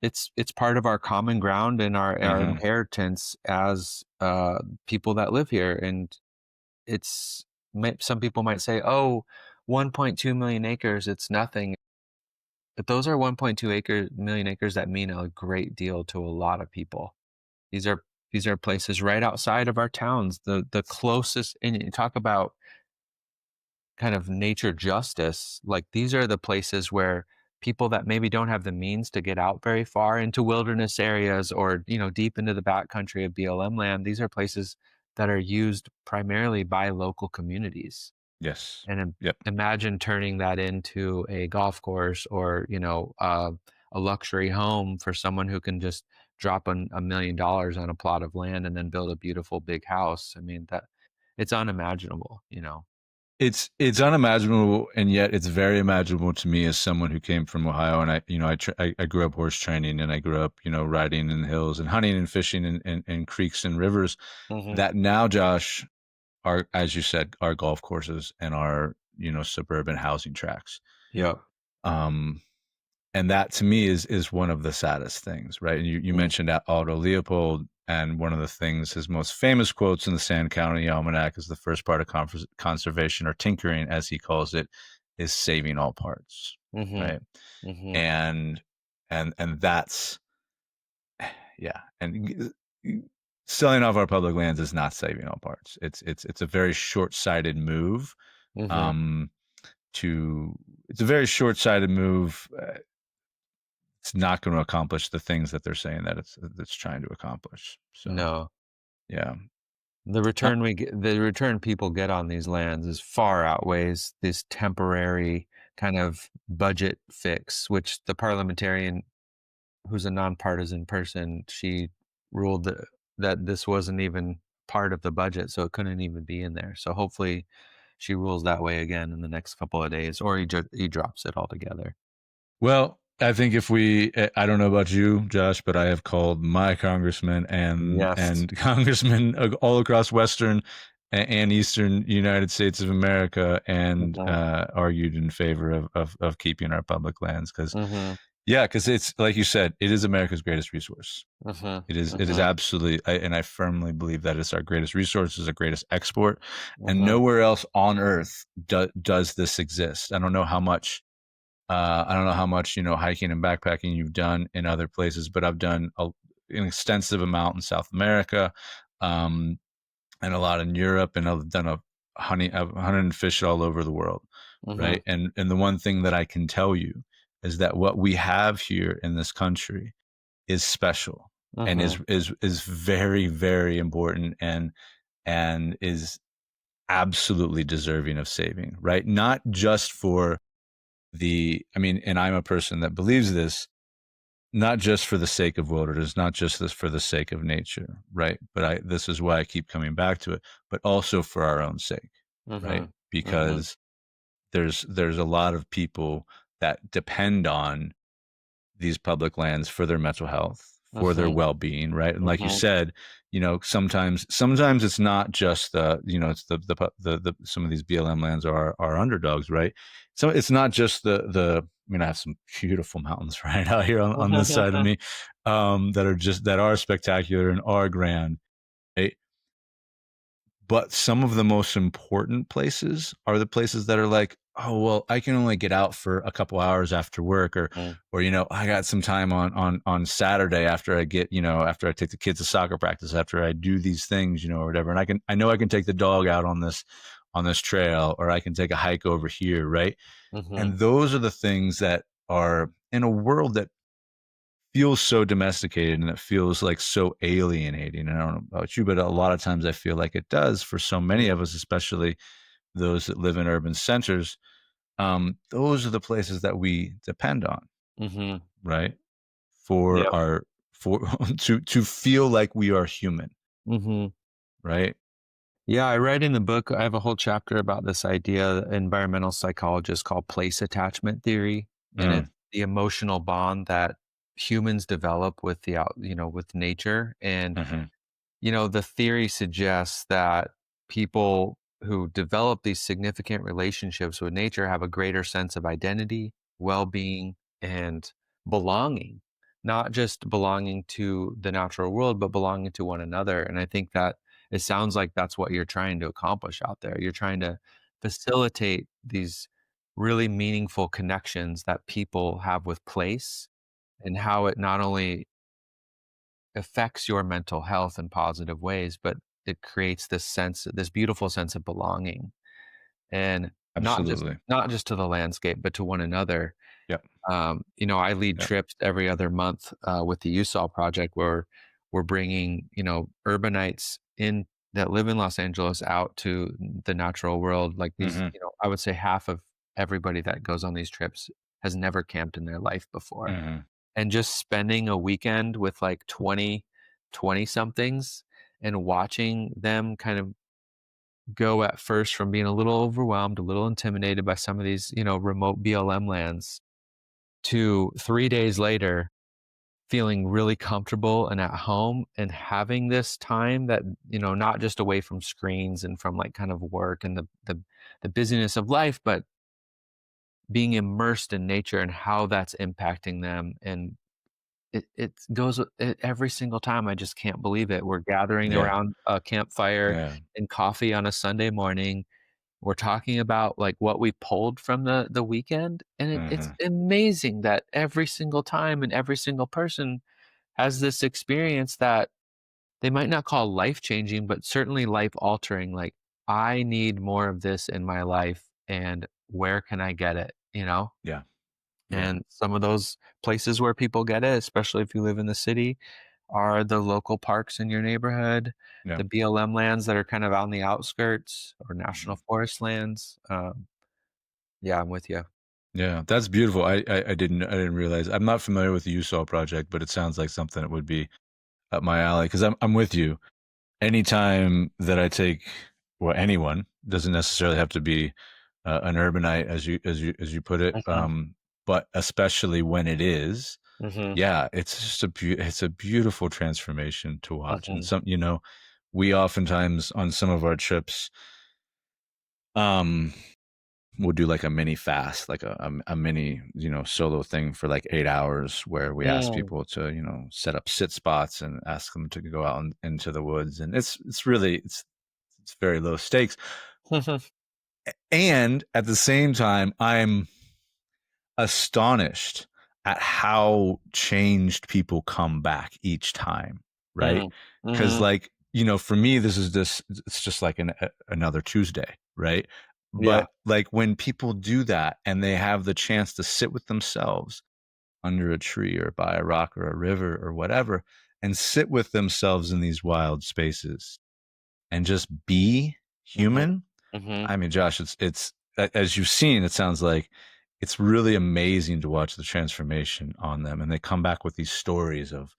it's part of our common ground and our Hmm. inheritance as people that live here. And it's some people might say, "Oh, 1.2 million acres, it's nothing." But those are 1.2 million acres that mean a great deal to a lot of people. These are these are places right outside of our towns. The closest, and you talk about kind of nature justice, like these are the places where people that maybe don't have the means to get out very far into wilderness areas or, deep into the backcountry of BLM land, these are places that are used primarily by local communities. Yes. And Yep. imagine turning that into a golf course or, a luxury home for someone who can just drop $1 million on a plot of land and then build a beautiful big house. I mean, that it's unimaginable. It's unimaginable, and yet it's very imaginable to me as someone who came from Ohio. And I grew up horse training, and I grew up, riding in the hills and hunting and fishing in creeks and rivers. Hmm. That now, Josh, are, as you said, our golf courses and our, suburban housing tracks. Yep. Um, and that to me is one of the saddest things, right? And you Mm. mentioned Aldo Leopold, and one of the things, his most famous quotes in the Sand County Almanac is the first part of conservation, or tinkering as he calls it, is saving all parts, Mhm. right? Mhm. And and that's, yeah, and selling off our public lands is not saving all parts. It's a very short-sighted move. Mhm. um to It's a very short-sighted move. It's not going to accomplish the things that they're saying that it's trying to accomplish. So, No. yeah. Uh, The return people get on these lands is far outweighs this temporary kind of budget fix, which the parliamentarian, who's a nonpartisan person, she ruled that this wasn't even part of the budget, so it couldn't even be in there. So hopefully she rules that way again in the next couple of days, or he drops it altogether. well, I think I don't know about you, Josh, but I have called my congressman Yes. and congressmen all across Western and Eastern United States of America, and Mhm. argued in favor of keeping our public lands. Because, Mhm. yeah, because it's like you said, it is America's greatest resource. Mhm. It is Mhm. absolutely, and I firmly believe that it's our greatest resource, is our greatest export, and Mhm. nowhere else on earth does this exist. I don't know how much, hiking and backpacking you've done in other places, but I've done an extensive amount in South America, um, and a lot in Europe, and I've done I've hunted and fished all over the world, Mhm. right? And the one thing that I can tell you is that what we have here in this country is special, and Mhm. is very, very important, and is absolutely deserving of saving, right? Not just for I mean, and I'm a person that believes this, not just for the sake of wilderness, not just this for the sake of nature, right? But this is why I keep coming back to it, but also for our own sake, right? Mhm. Mhm. Because there's a lot of people that depend on these public lands for their mental health, for their Mhm. well-being, right? And like you Mhm. said, sometimes it's not just it's the some of these BLM lands are underdogs, right? So it's not just I mean, I have some beautiful mountains right out here on this side of me, that are spectacular and are grand, right? But some of the most important places are the places that are like, oh, well, I can only get out for a couple hours after work, Mhm. or I got some time on Saturday after after I take the kids to soccer practice, after I do these things, or whatever. And I know I can take the dog out on this trail, or I can take a hike over here, right? Mhm. And those are the things that are in a world that feels so domesticated, and it feels like so alienating. And I don't know about you, but a lot of times I feel like it does for so many of us, especially those that live in urban centers. Those are the places that we depend on, Mhm. right? For Yep. our for to feel like we are human, Mhm. right? Yeah, I write in the book, I have a whole chapter about this idea, environmental psychologists called place attachment theory, and Mm, it's the emotional bond that humans develop with with nature. And mhm, the theory suggests that people who develop these significant relationships with nature have a greater sense of identity, well-being, and belonging. Not just belonging to the natural world, but belonging to one another. And I think that it sounds like that's what you're trying to accomplish out there. You're trying to facilitate these really meaningful connections that people have with place, and how it not only affects your mental health in positive ways, but it creates this beautiful sense of belonging, and absolutely. not just to the landscape, but to one another. Yep, I lead yep, trips every other month with the USOL project, where we're bringing urbanites in that live in Los Angeles out to the natural world. Like these, mhm, I would say half of everybody that goes on these trips has never camped in their life before, mhm, and just spending a weekend with like 20 somethings and watching them kind of go at first from being a little overwhelmed, a little intimidated by some of these, remote BLM lands, to 3 days later feeling really comfortable and at home and having this time that, not just away from screens and from like kind of work and the busyness of life, but being immersed in nature and how that's impacting them. And it goes every single time. I just can't believe it. We're gathering yeah, around a campfire yeah, and coffee on a Sunday morning. We're talking about, like, what we pulled from the weekend, and it's mhm, amazing that every single time and every single person has this experience that they might not call life-changing, but certainly life-altering. Like, "I need more of this in my life, and where can I get it?" You know? yeah, yeah, And some of those places where people get it, especially if you live in the city, are the local parks in your neighborhood, yeah, the BLM lands that are kind of on the outskirts, or national mhm. forest lands. Yeah, I'm with you. Yeah, that's beautiful. I didn't realize I'm not familiar with the USOL project, but it sounds like something that would be up my alley. Because 'cause I'm with you. Anytime that I take well, anyone, doesn't necessarily have to be, an urbanite as you put it, Mhm, but especially when it is, mhm, yeah, it's just it's a beautiful transformation to watch, and mhm, we oftentimes on some of our trips, um we'll do like a mini fast, like a mini, solo thing for like 8 hours where we ask mm, people to, set up sit spots and ask them to go out into the woods. And it's really, it's very low stakes. mhm, And at the same time, I'm astonished at how changed people come back each time, right? mm, Because mhm, like for me, it's just like another Tuesday, right? yeah, But like when people do that and they have the chance to sit with themselves under a tree or by a rock or a river or whatever, and sit with themselves in these wild spaces and just be mhm, human. mhm, I mean, Josh, it's as you've seen, it sounds like it's really amazing to watch the transformation on them, and they come back with these stories of,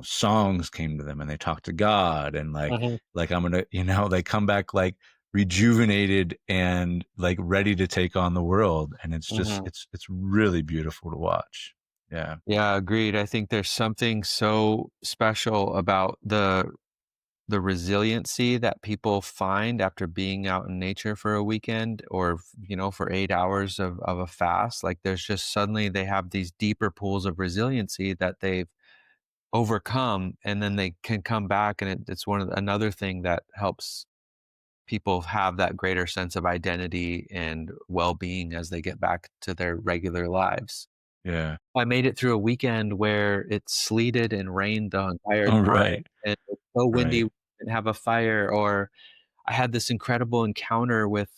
songs came to them, and they talk to God, and mhm, like I'm gonna, they come back like rejuvenated and like ready to take on the world, and it's just mhm. it's really beautiful to watch. Yeah, Yeah, agreed. I think there's something so special about the resiliency that people find after being out in nature for a weekend, or for 8 hours of a fast. Like, there's just suddenly they have these deeper pools of resiliency that they've overcome, and then they can come back, and it's another thing that helps people have that greater sense of identity and well-being as they get back to their regular lives. yeah. I made it through a weekend where it sleeted and rained the entire Oh, time, right, and it was so windy, right. we didn't have a fire. Or I had this incredible encounter with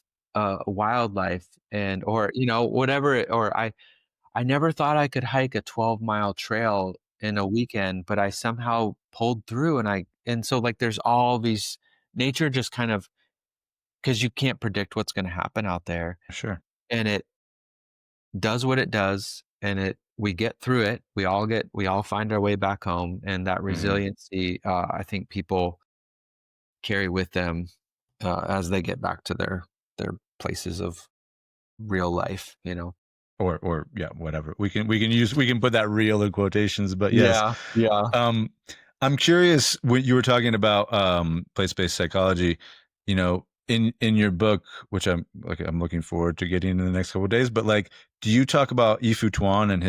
wildlife, and or whatever or I never thought I could hike a 12-mile trail in a weekend, but I somehow pulled through. And so, like, there's all these, nature just kind of, because you can't predict what's going to happen out there, Sure. and it does what it does, and we get through it. We all find our way back home, and that Hmm. resiliency, I think people carry with them as they get back to their places of real life, you know? Or yeah, whatever. We can put that real in quotations, but yes. Yeah, yeah. Um, I'm curious when you were talking about place-based psychology, in your book, which I'm looking forward to getting in the next couple of days, but like, do you talk about Yifu Tuan and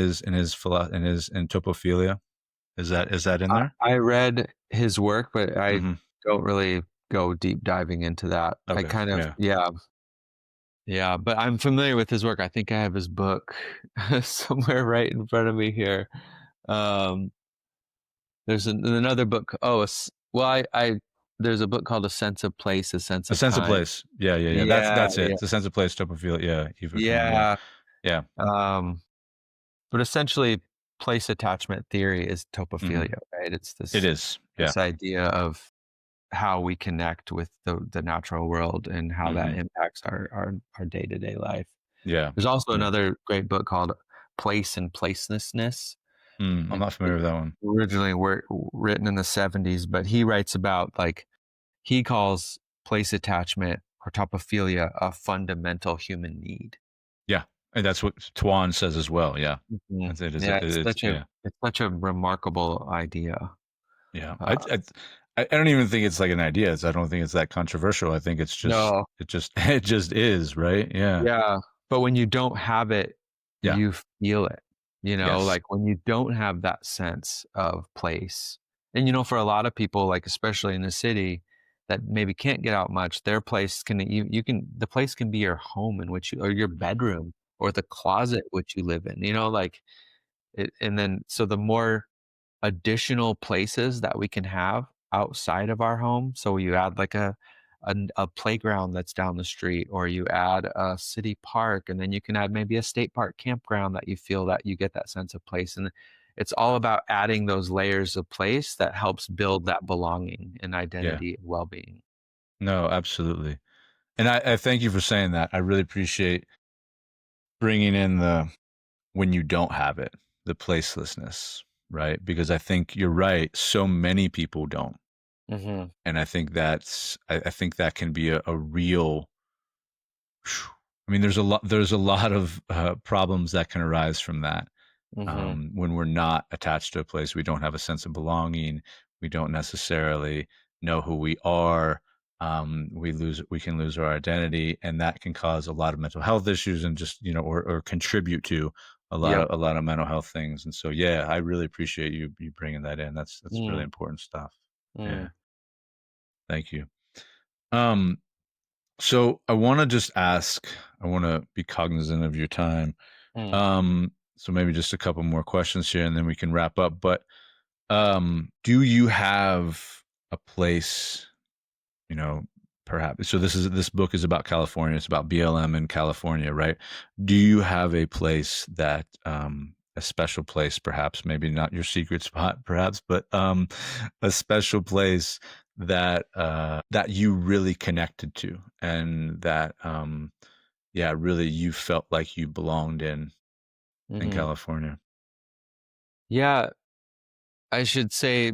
topophilia? Is that in there? I read his work, but I Hmm. don't really go deep diving into that. I Okay. kind of Yeah. yeah, yeah, but I'm familiar with his work. I think I have his book somewhere right in front of me here. Um, there's another book. Oh, well, I there's a book called A Sense of Place, A Sense A of sense of Time. place. Yeah, yeah, yeah. That's Yeah, that's it. yeah, It's a sense of place, topophilia. Yeah, Yifu Tuan. Yeah, yeah. yeah. Um, but essentially, place attachment theory is Hmm. topophilia, right? It's It this is. Yeah. this idea of how we connect with the natural world and how that Hmm. impacts our day-to-day life. Yeah. There's also Yeah. another great book called Place and Placelessness. I'm It not was familiar with that one. originally written in the 70s, but he writes about like he calls place attachment or topophilia a fundamental human need. Yeah, and that's what Tuan says as well. Yeah, Mhm. that's it. Is Yeah, it, it's yeah, it's such a remarkable idea. yeah. Uh, I don't even think it's like an idea. I don't think it's that controversial. I think it's just no, it just it just is, right? Yeah, yeah, but when you don't have it, yeah, you feel it, yes, like, when you don't have that sense of place and, for a lot of people, like, especially in the city that maybe can't get out much, their place can you can the place can be your home in which you or your bedroom or the closet which you live in, like, and then so the more additional places that we can have outside of our home. So you add like a playground that's down the street, or you add a city park, and then you can add maybe a state park campground that you feel that you get that sense of place. And it's all about adding those layers of place that helps build that belonging and yeah. identity and well-being. No, absolutely. And I thank you for saying that. I really appreciate bringing in the when you don't have it, the placelessness, right? Because I think you're right. So many people don't, Mhm. and I think I think that can be a real. I mean, there's a lot of problems that can arise from that. Mhm. When we're not attached to a place, we don't have a sense of belonging. We don't necessarily know who we are. We can lose our identity, and that can cause a lot of mental health issues, and just or contribute to Yep. a lot of mental health things. And so, yeah, I really appreciate you bringing that in. That's really Mm. important stuff. Yeah, Mm. thank you. Um, so I want to just ask. I want to be cognizant of your time. Mm. So maybe just a couple more questions here, and then we can wrap up. But do you have a place, you know, perhaps? So this book is about California. It's about BLM in California, right? Do you have a place that a special place, perhaps, maybe not your secret spot, perhaps, but a special place that you really connected to, and that yeah, really you felt like you belonged in Mhm. California. Yeah, I should say,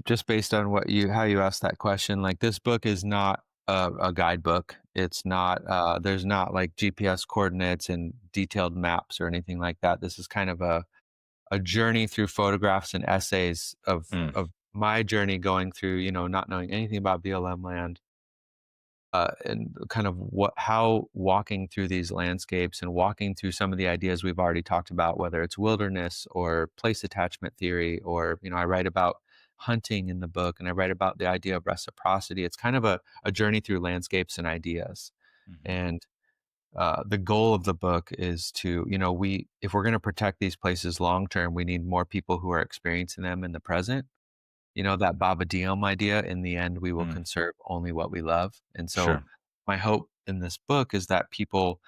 just based on how you asked that question, like this book is not a guidebook. It's not. There's not like GPS coordinates and detailed maps or anything like that. This is kind of a journey through photographs and essays Mm, of my journey going through, not knowing anything about BLM land, and kind of how walking through these landscapes and walking through some of the ideas we've already talked about, whether it's wilderness or place attachment theory, or I write about hunting in the book, and I write about the idea of reciprocity. It's kind of a journey through landscapes and ideas. mhm, And the goal of the book is to, we if we're going to protect these places long term, we need more people who are experiencing them in the present. That Baba Diem idea, in the end, we will mm, conserve only what we love. And so sure. my hope in this book is that people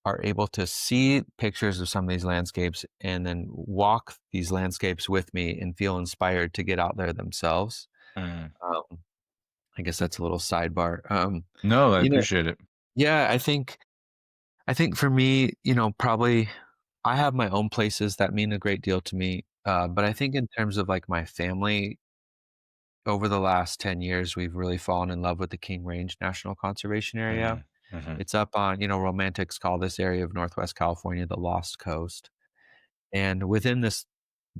are able to see pictures of some of these landscapes and then walk these landscapes with me and feel inspired to get out there themselves. Mm. Um, I guess that's a little sidebar. No, I You know, appreciate it. yeah, I think for me, probably I have my own places that mean a great deal to me. But I think in terms of like my family, over the last 10 years, we've really fallen in love with the King Range National Conservation Area. Mhm. Mhm. It's up on, romantics call this area of Northwest California the Lost Coast. And within this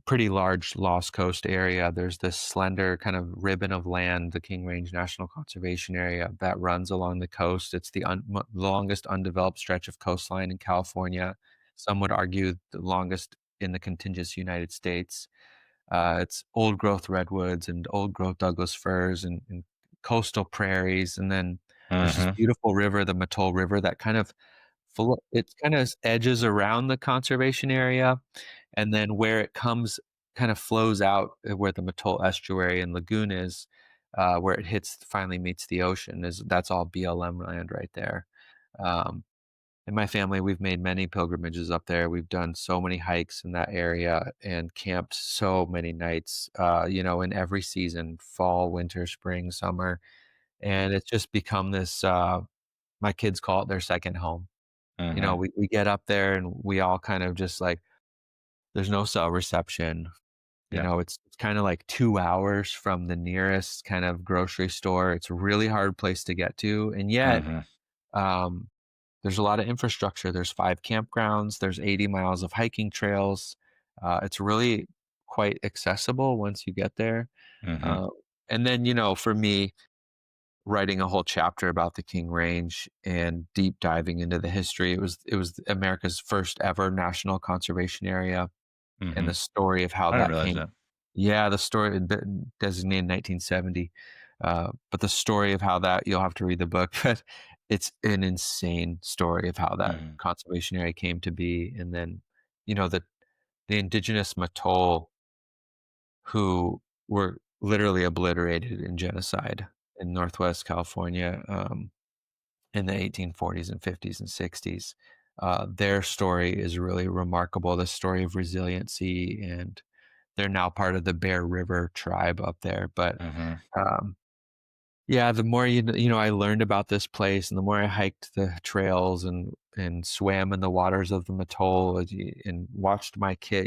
pretty large Lost Coast area, there's this slender kind of ribbon of land, the King Range National Conservation Area, that runs along the coast. It's the longest undeveloped stretch of coastline in California. Some would argue the longest in the contiguous United States. It's old growth redwoods and old growth Douglas firs and coastal prairies. And then there's this Mhm. beautiful river, the Mattole River, that kind of it kind of edges around the conservation area, and then where it comes kind of flows out where the Mattole estuary and lagoon is, where it finally meets the ocean is that's all BLM land right there. Um, in my family, we've made many pilgrimages up there. We've done so many hikes in that area and camped so many nights, in every season, fall, winter, spring, summer. And it's just become this, my kids call it their second home. Mhm. We get up there and we all kind of just like, there's no cell reception. Yeah. It's kind of like 2 hours from the nearest kind of grocery store. It's a really hard place to get to. And yet, Mhm. um, there's a lot of infrastructure. There's 5 campgrounds. There's 80 miles of hiking trails. It's really quite accessible once you get there. Mhm. Uh, and then, for me, writing a whole chapter about the King Range and deep diving into the history, it was America's first ever national conservation area, and the Mhm. story of how I didn't that realize came. that. Yeah, the story designated 1970, but the story of how that you'll have to read the book, but it's an insane story of how that Mhm. conservation area came to be, and then, the indigenous Mattole who were literally obliterated in genocide in Northwest California, in the 1840s and 50s and 60s. Their story is really remarkable, the story of resiliency, and they're now part of the Bear River tribe up there. But Mhm. um, yeah, the more I learned about this place, and the more I hiked the trails and swam in the waters of the Mattole and watched my kid.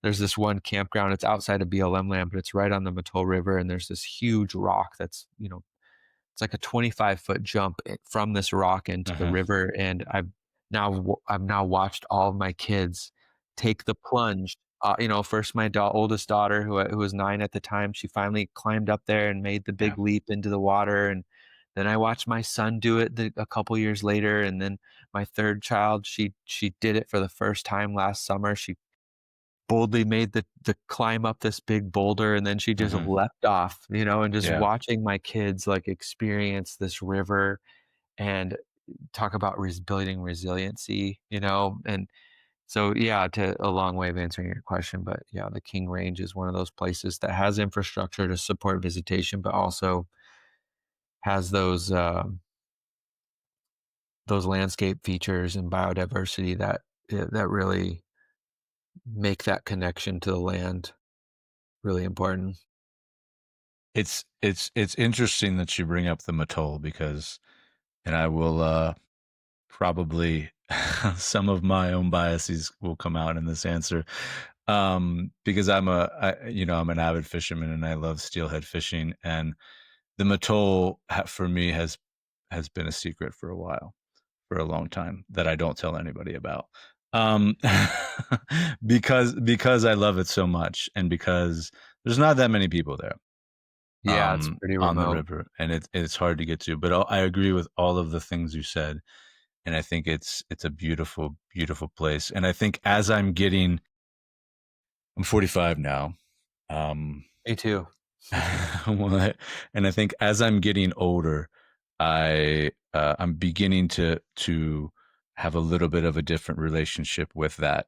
There's this one campground. It's outside of BLM land, but it's right on the Mattole River, and there's this huge rock that's it's like a 25-foot jump from this rock into the Mhm. river, and I've now watched all of my kids take the plunge. First my oldest daughter, who was 9 at the time, she finally climbed up there and made the Yeah. big leap into the water, and then I watched my son do it a couple years later, and then my third child, she did it for the first time last summer. She boldly made the climb up this big boulder, and then she just Mhm. leapt off, and just Yeah. watching my kids, like, experience this river and talk about building resiliency, and so, yeah, to a long way of answering your question, but, yeah, the King Range is one of those places that has infrastructure to support visitation, but also has those landscape features and biodiversity that really make that connection to the land really important. It's interesting that you bring up the Mattole because, and I will probably some of my own biases will come out in this answer, because I'm an avid fisherman and I love steelhead fishing, and the Mattole for me has been a secret for a while, for a long time, that I don't tell anybody about. Um, because I love it so much, and because there's not that many people there, Yeah, it's pretty on the remote. river, and it's hard to get to. But I agree with all of the things you said, and I think it's a beautiful, beautiful place. And I think I'm 45 now. Um, Me too. and I think as I'm getting older, I'm beginning to have a little bit of a different relationship with that.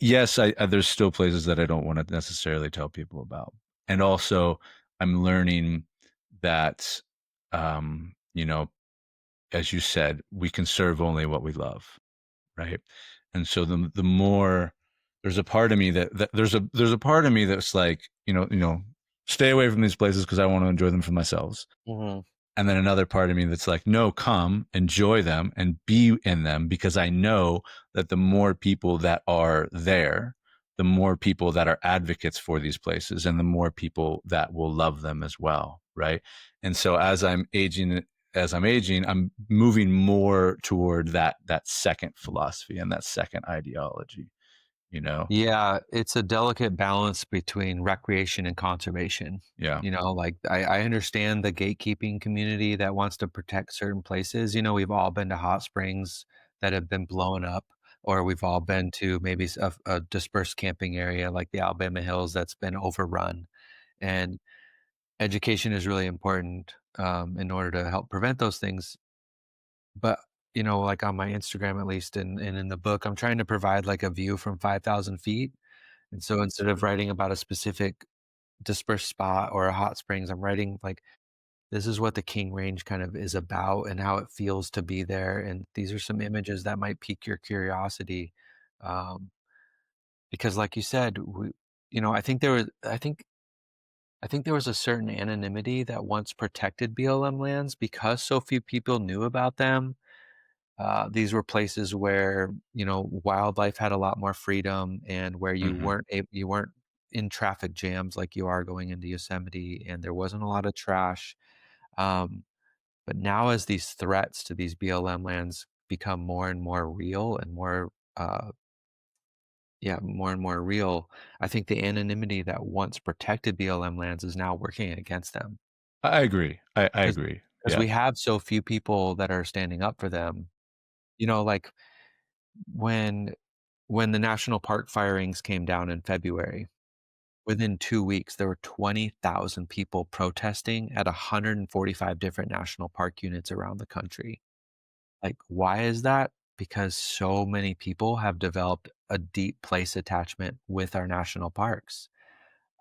Yes, there's still places that I don't want to necessarily tell people about, and also I'm learning that, you know, as you said, we can serve only what we love, right? And so the more, there's a part of me that there's a part of me that's like, stay away from these places because I want to enjoy them for myself. Mhm. And then another part of me that's like, no, come, enjoy them and be in them, because I know that the more people that are there the more people that are advocates for these places and the more people that will love them as well, right? And so as I'm aging, I'm moving more toward that second philosophy and that second ideology, you know? Yeah, it's a delicate balance between recreation and conservation. Yeah. Like I understand the gatekeeping community that wants to protect certain places. We've all been to hot springs that have been blown up, or we've all been to maybe a dispersed camping area like the Alabama Hills that's been overrun. And education is really important in order to help prevent those things. But like on my Instagram at least, and in the book, I'm trying to provide like a view from 5,000 feet. And so instead of writing about a specific dispersed spot or a hot springs, I'm writing like, this is what the King Range kind of is about and how it feels to be there. And these are some images that might pique your curiosity. Um, because like you said, I think there was a certain anonymity that once protected BLM lands because so few people knew about them. These were places where wildlife had a lot more freedom, and where Hmm. you weren't in traffic jams like you are going into Yosemite, and there wasn't a lot of trash. Um, but now, as these threats to these BLM lands become more and more real and more and more real, I think the anonymity that once protected BLM lands is now working against them I agree. I because agree. because Yeah. we have so few people that are standing up for them. Like when when the national park firings came down in February, within 2 weeks, there were 20,000 people protesting at 145 different national park units around the country. Like, why is that? Because so many people have developed a deep place attachment with our national parks.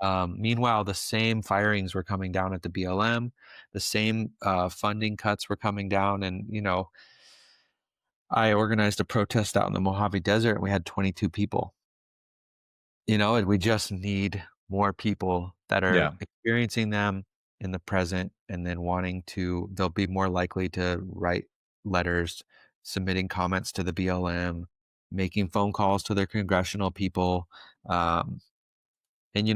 Meanwhile, the same firings were coming down at the BLM, the same funding cuts were coming down, and I organized a protest out in the Mojave Desert, and we had 22 people. And we just need more people that are Yeah. experiencing them in the present, and then they'll be more likely to write letters, submitting comments to the BLM, making phone calls to their congressional people. Um, and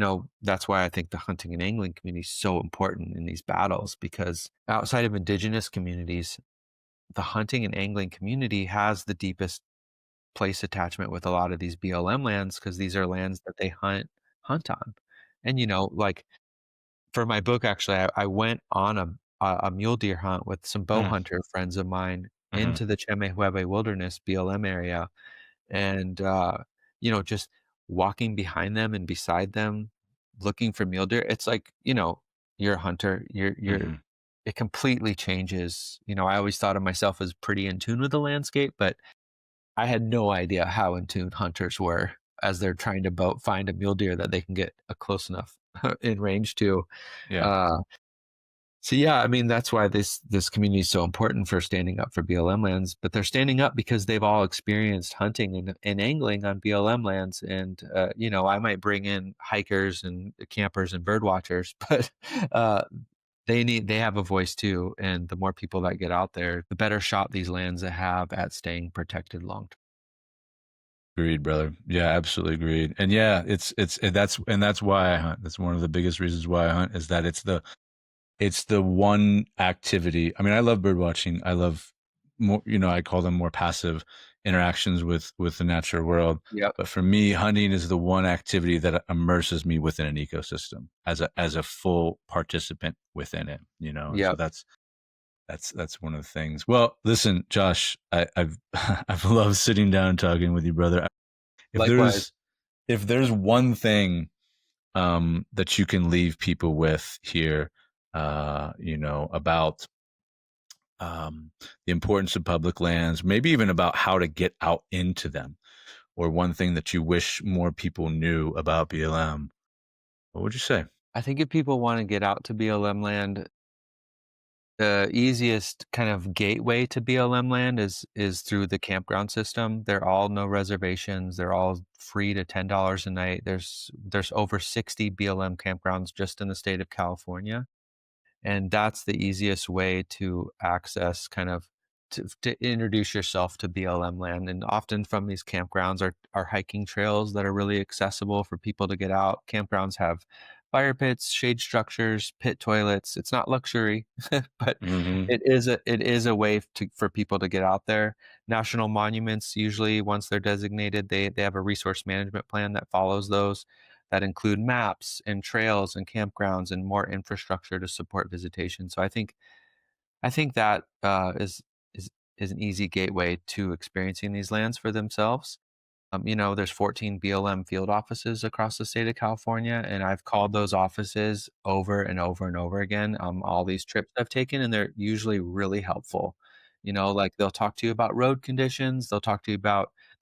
that's why I think the hunting and angling community is so important in these battles, because outside of indigenous communities, the hunting and angling community has the deepest place attachment with a lot of these BLM lands, because these are lands that they hunt on. And like for my book, actually, I went on a mule deer hunt with some bow hunter friends of mine Mm-hmm. into the Chemehueve Wilderness BLM area, and just walking behind them and beside them, looking for mule deer. It's like you're a hunter. You're Hmm. It completely changes. I always thought of myself as pretty in tune with the landscape, but I had no idea how in tune hunters were as they're trying to find a mule deer that they can get a close enough in range to. Yeah. Uh, so yeah, I mean that's why this community is so important for standing up for BLM lands. But they're standing up because they've all experienced hunting and angling on BLM lands, and I might bring in hikers and campers and bird watchers, but uh, they have a voice too. And the more people that get out there, the better shot these lands have at staying protected long term. Agreed, brother. Yeah, absolutely agreed. And yeah, that's why I hunt. That's one of the biggest reasons why I hunt is that it's the one activity. I mean, I love bird watching. I love more, I call them more passive interactions with the natural world. Yep. But for me, hunting is the one activity that immerses me within an ecosystem as a full participant within it, And so Yep. that's one of the things. Well, listen, Josh, I've I've loved sitting down and talking with you, brother. If Likewise. there's if there's one thing that you can leave people with here, about the importance of public lands, maybe even about how to get out into them, or one thing that you wish more people knew about BLM, what would you say? I think if people want to get out to BLM land, the easiest kind of gateway to BLM land is through the campground system. They're all no reservations. They're all free to $10 a night. There's over 60 BLM campgrounds just in the state of California. And that's the easiest way to access kind of to introduce yourself to BLM land. And often from these campgrounds are hiking trails that are really accessible for people to get out. Campgrounds have fire pits, shade structures, pit toilets. It's not luxury, but Hmm. it is a way for people to get out there. National monuments, usually once they're designated, they have a resource management plan that follows those, that include maps and trails and campgrounds and more infrastructure to support visitation. So I think that is is an easy gateway to experiencing these lands for themselves. There's 14 BLM field offices across the state of California, and I've called those offices over and over and over again. All these trips I've taken, and they're usually really helpful. Like they'll talk to you about road conditions. They'll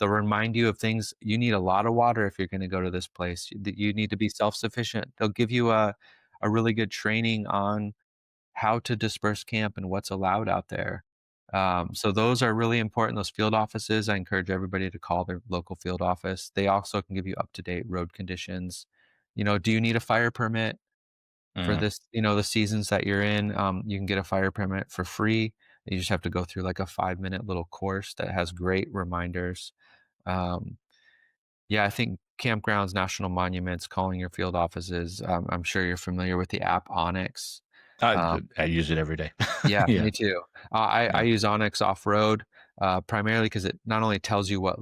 remind you of things. You need a lot of water if you're going to go to this place. You need to be self-sufficient. They'll give you a really good training on how to disperse camp and what's allowed out there. So those are really important. Those field offices, I encourage everybody to call their local field office. They also can give you up-to-date road conditions. Do you need a fire permit for Hmm. this, the seasons that you're in? You can get a fire permit for free. You just have to go through like a 5-minute little course that has great reminders. Um, yeah, I think campgrounds, national monuments, calling your field offices. I'm sure you're familiar with the app Onyx. I Um, I use it every day. Yeah, Yeah. me too. I Yeah. use Onyx off-road, primarily because it not only tells you what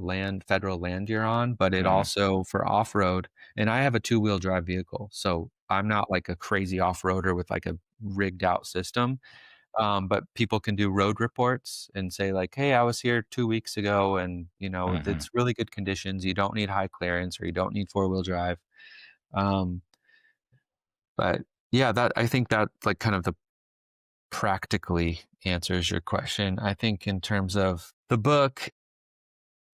federal land you're on, but it Hmm. also for off-road, and I have a two-wheel drive vehicle, so I'm not like a crazy off-roader with like a rigged out system. But people can do road reports and say like, "Hey, I was here 2 weeks ago and, Hmm. it's really good conditions. You don't need high clearance or you don't need four-wheel drive." Um, but yeah, that I think that like kind of the practically answers your question. I think in terms of the book,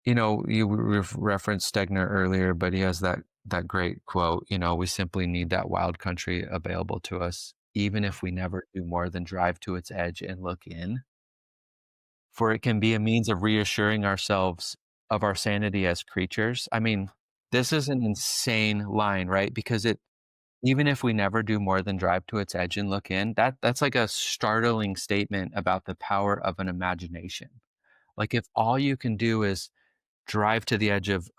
you referenced Stegner earlier, but he has that great quote, we simply need that wild country available to us, even if we never do more than drive to its edge and look in, for it can be a means of reassuring ourselves of our sanity as creatures. I mean, this is an insane line, right? Because even if we never do more than drive to its edge and look in, that's like a startling statement about the power of an imagination. Like, if all you can do is drive to the edge of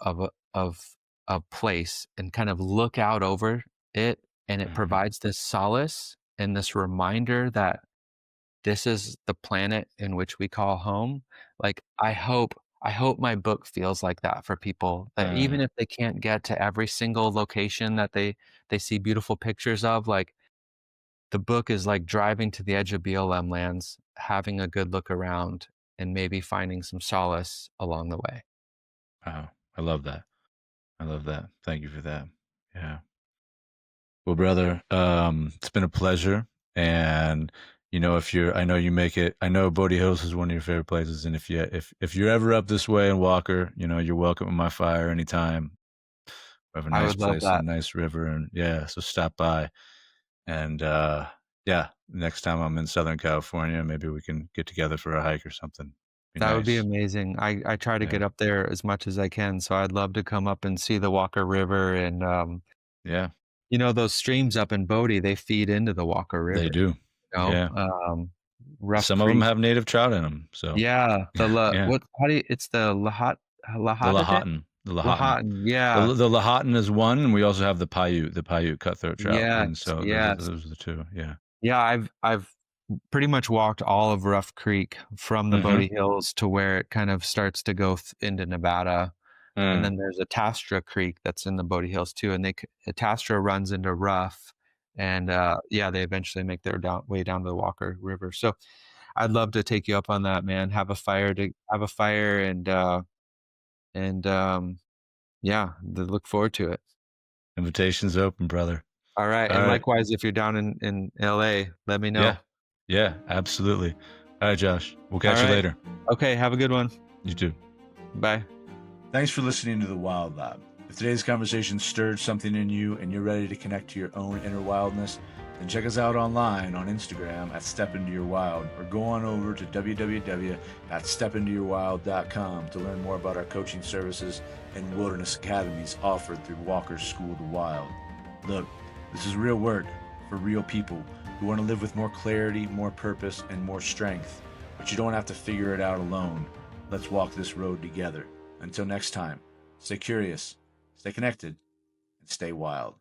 a place and kind of look out over it, and it Hmm. provides this solace and this reminder that this is the planet in which we call home. Like, I hope my book feels like that for people, that even Hmm. if they can't get to every single location that they see beautiful pictures of, like, the book is like driving to the edge of BLM lands, having a good look around, and maybe finding some solace along the way. Wow. I love that. I love that. Thank you for that. Yeah. Well, brother, it's been a pleasure. And if you're, I know you make it. I know Bodie Hills is one of your favorite places, and if you're ever up this way in Walker, you're welcome at my fire anytime. We have a I nice would love place and that. a nice river, and yeah, so stop by. And yeah, next time I'm in Southern California, maybe we can get together for a hike or something. Be That would be nice. amazing. I try to Yeah, get up there as much as I can, so I'd love to come up and see the Walker River and, yeah, those streams up in Bodie, they feed into the Walker they River, do. you know, Yeah, um, Rough some of them Creek. have native trout in them. So Yeah, the La yeah, what how do you it's the the Lahadade? Lahatan, the Lahatan. Lahatan, yeah. The Lahatan is one, and we also have the Paiute cutthroat trout, Yes, and so yes. those are the two. Yeah. Yeah, I've pretty much walked all of Rough Creek from the Mm-hmm. Bodie Hills to where it kind of starts to go into Nevada. And Mm, then there's Atastra Creek that's in the Bodie Hills too, and Atastra runs into Rough, and yeah, they eventually make their way down to the Walker River. So I'd love to take you up on that, man. Have a fire and yeah, look forward to it. invitation's open, brother. All right, All and right. likewise, if you're down in LA, let me Yeah. know. Yeah. Absolutely. All right, Josh. We'll All catch you right, later. okay, have a good one. You too. Bye. Thanks for listening to The Wild Lab. If today's conversation stirred something in you and you're ready to connect to your own inner wildness, then check us out online on Instagram at Step Into Your Wild, or go on over to www.stepintoyourwild.com to learn more about our coaching services and wilderness academies offered through Walker's School to Wild. Look, this is real work for real people who want to live with more clarity, more purpose, and more strength. But you don't have to figure it out alone. Let's walk this road together. Until next time, stay curious, stay connected, and stay wild.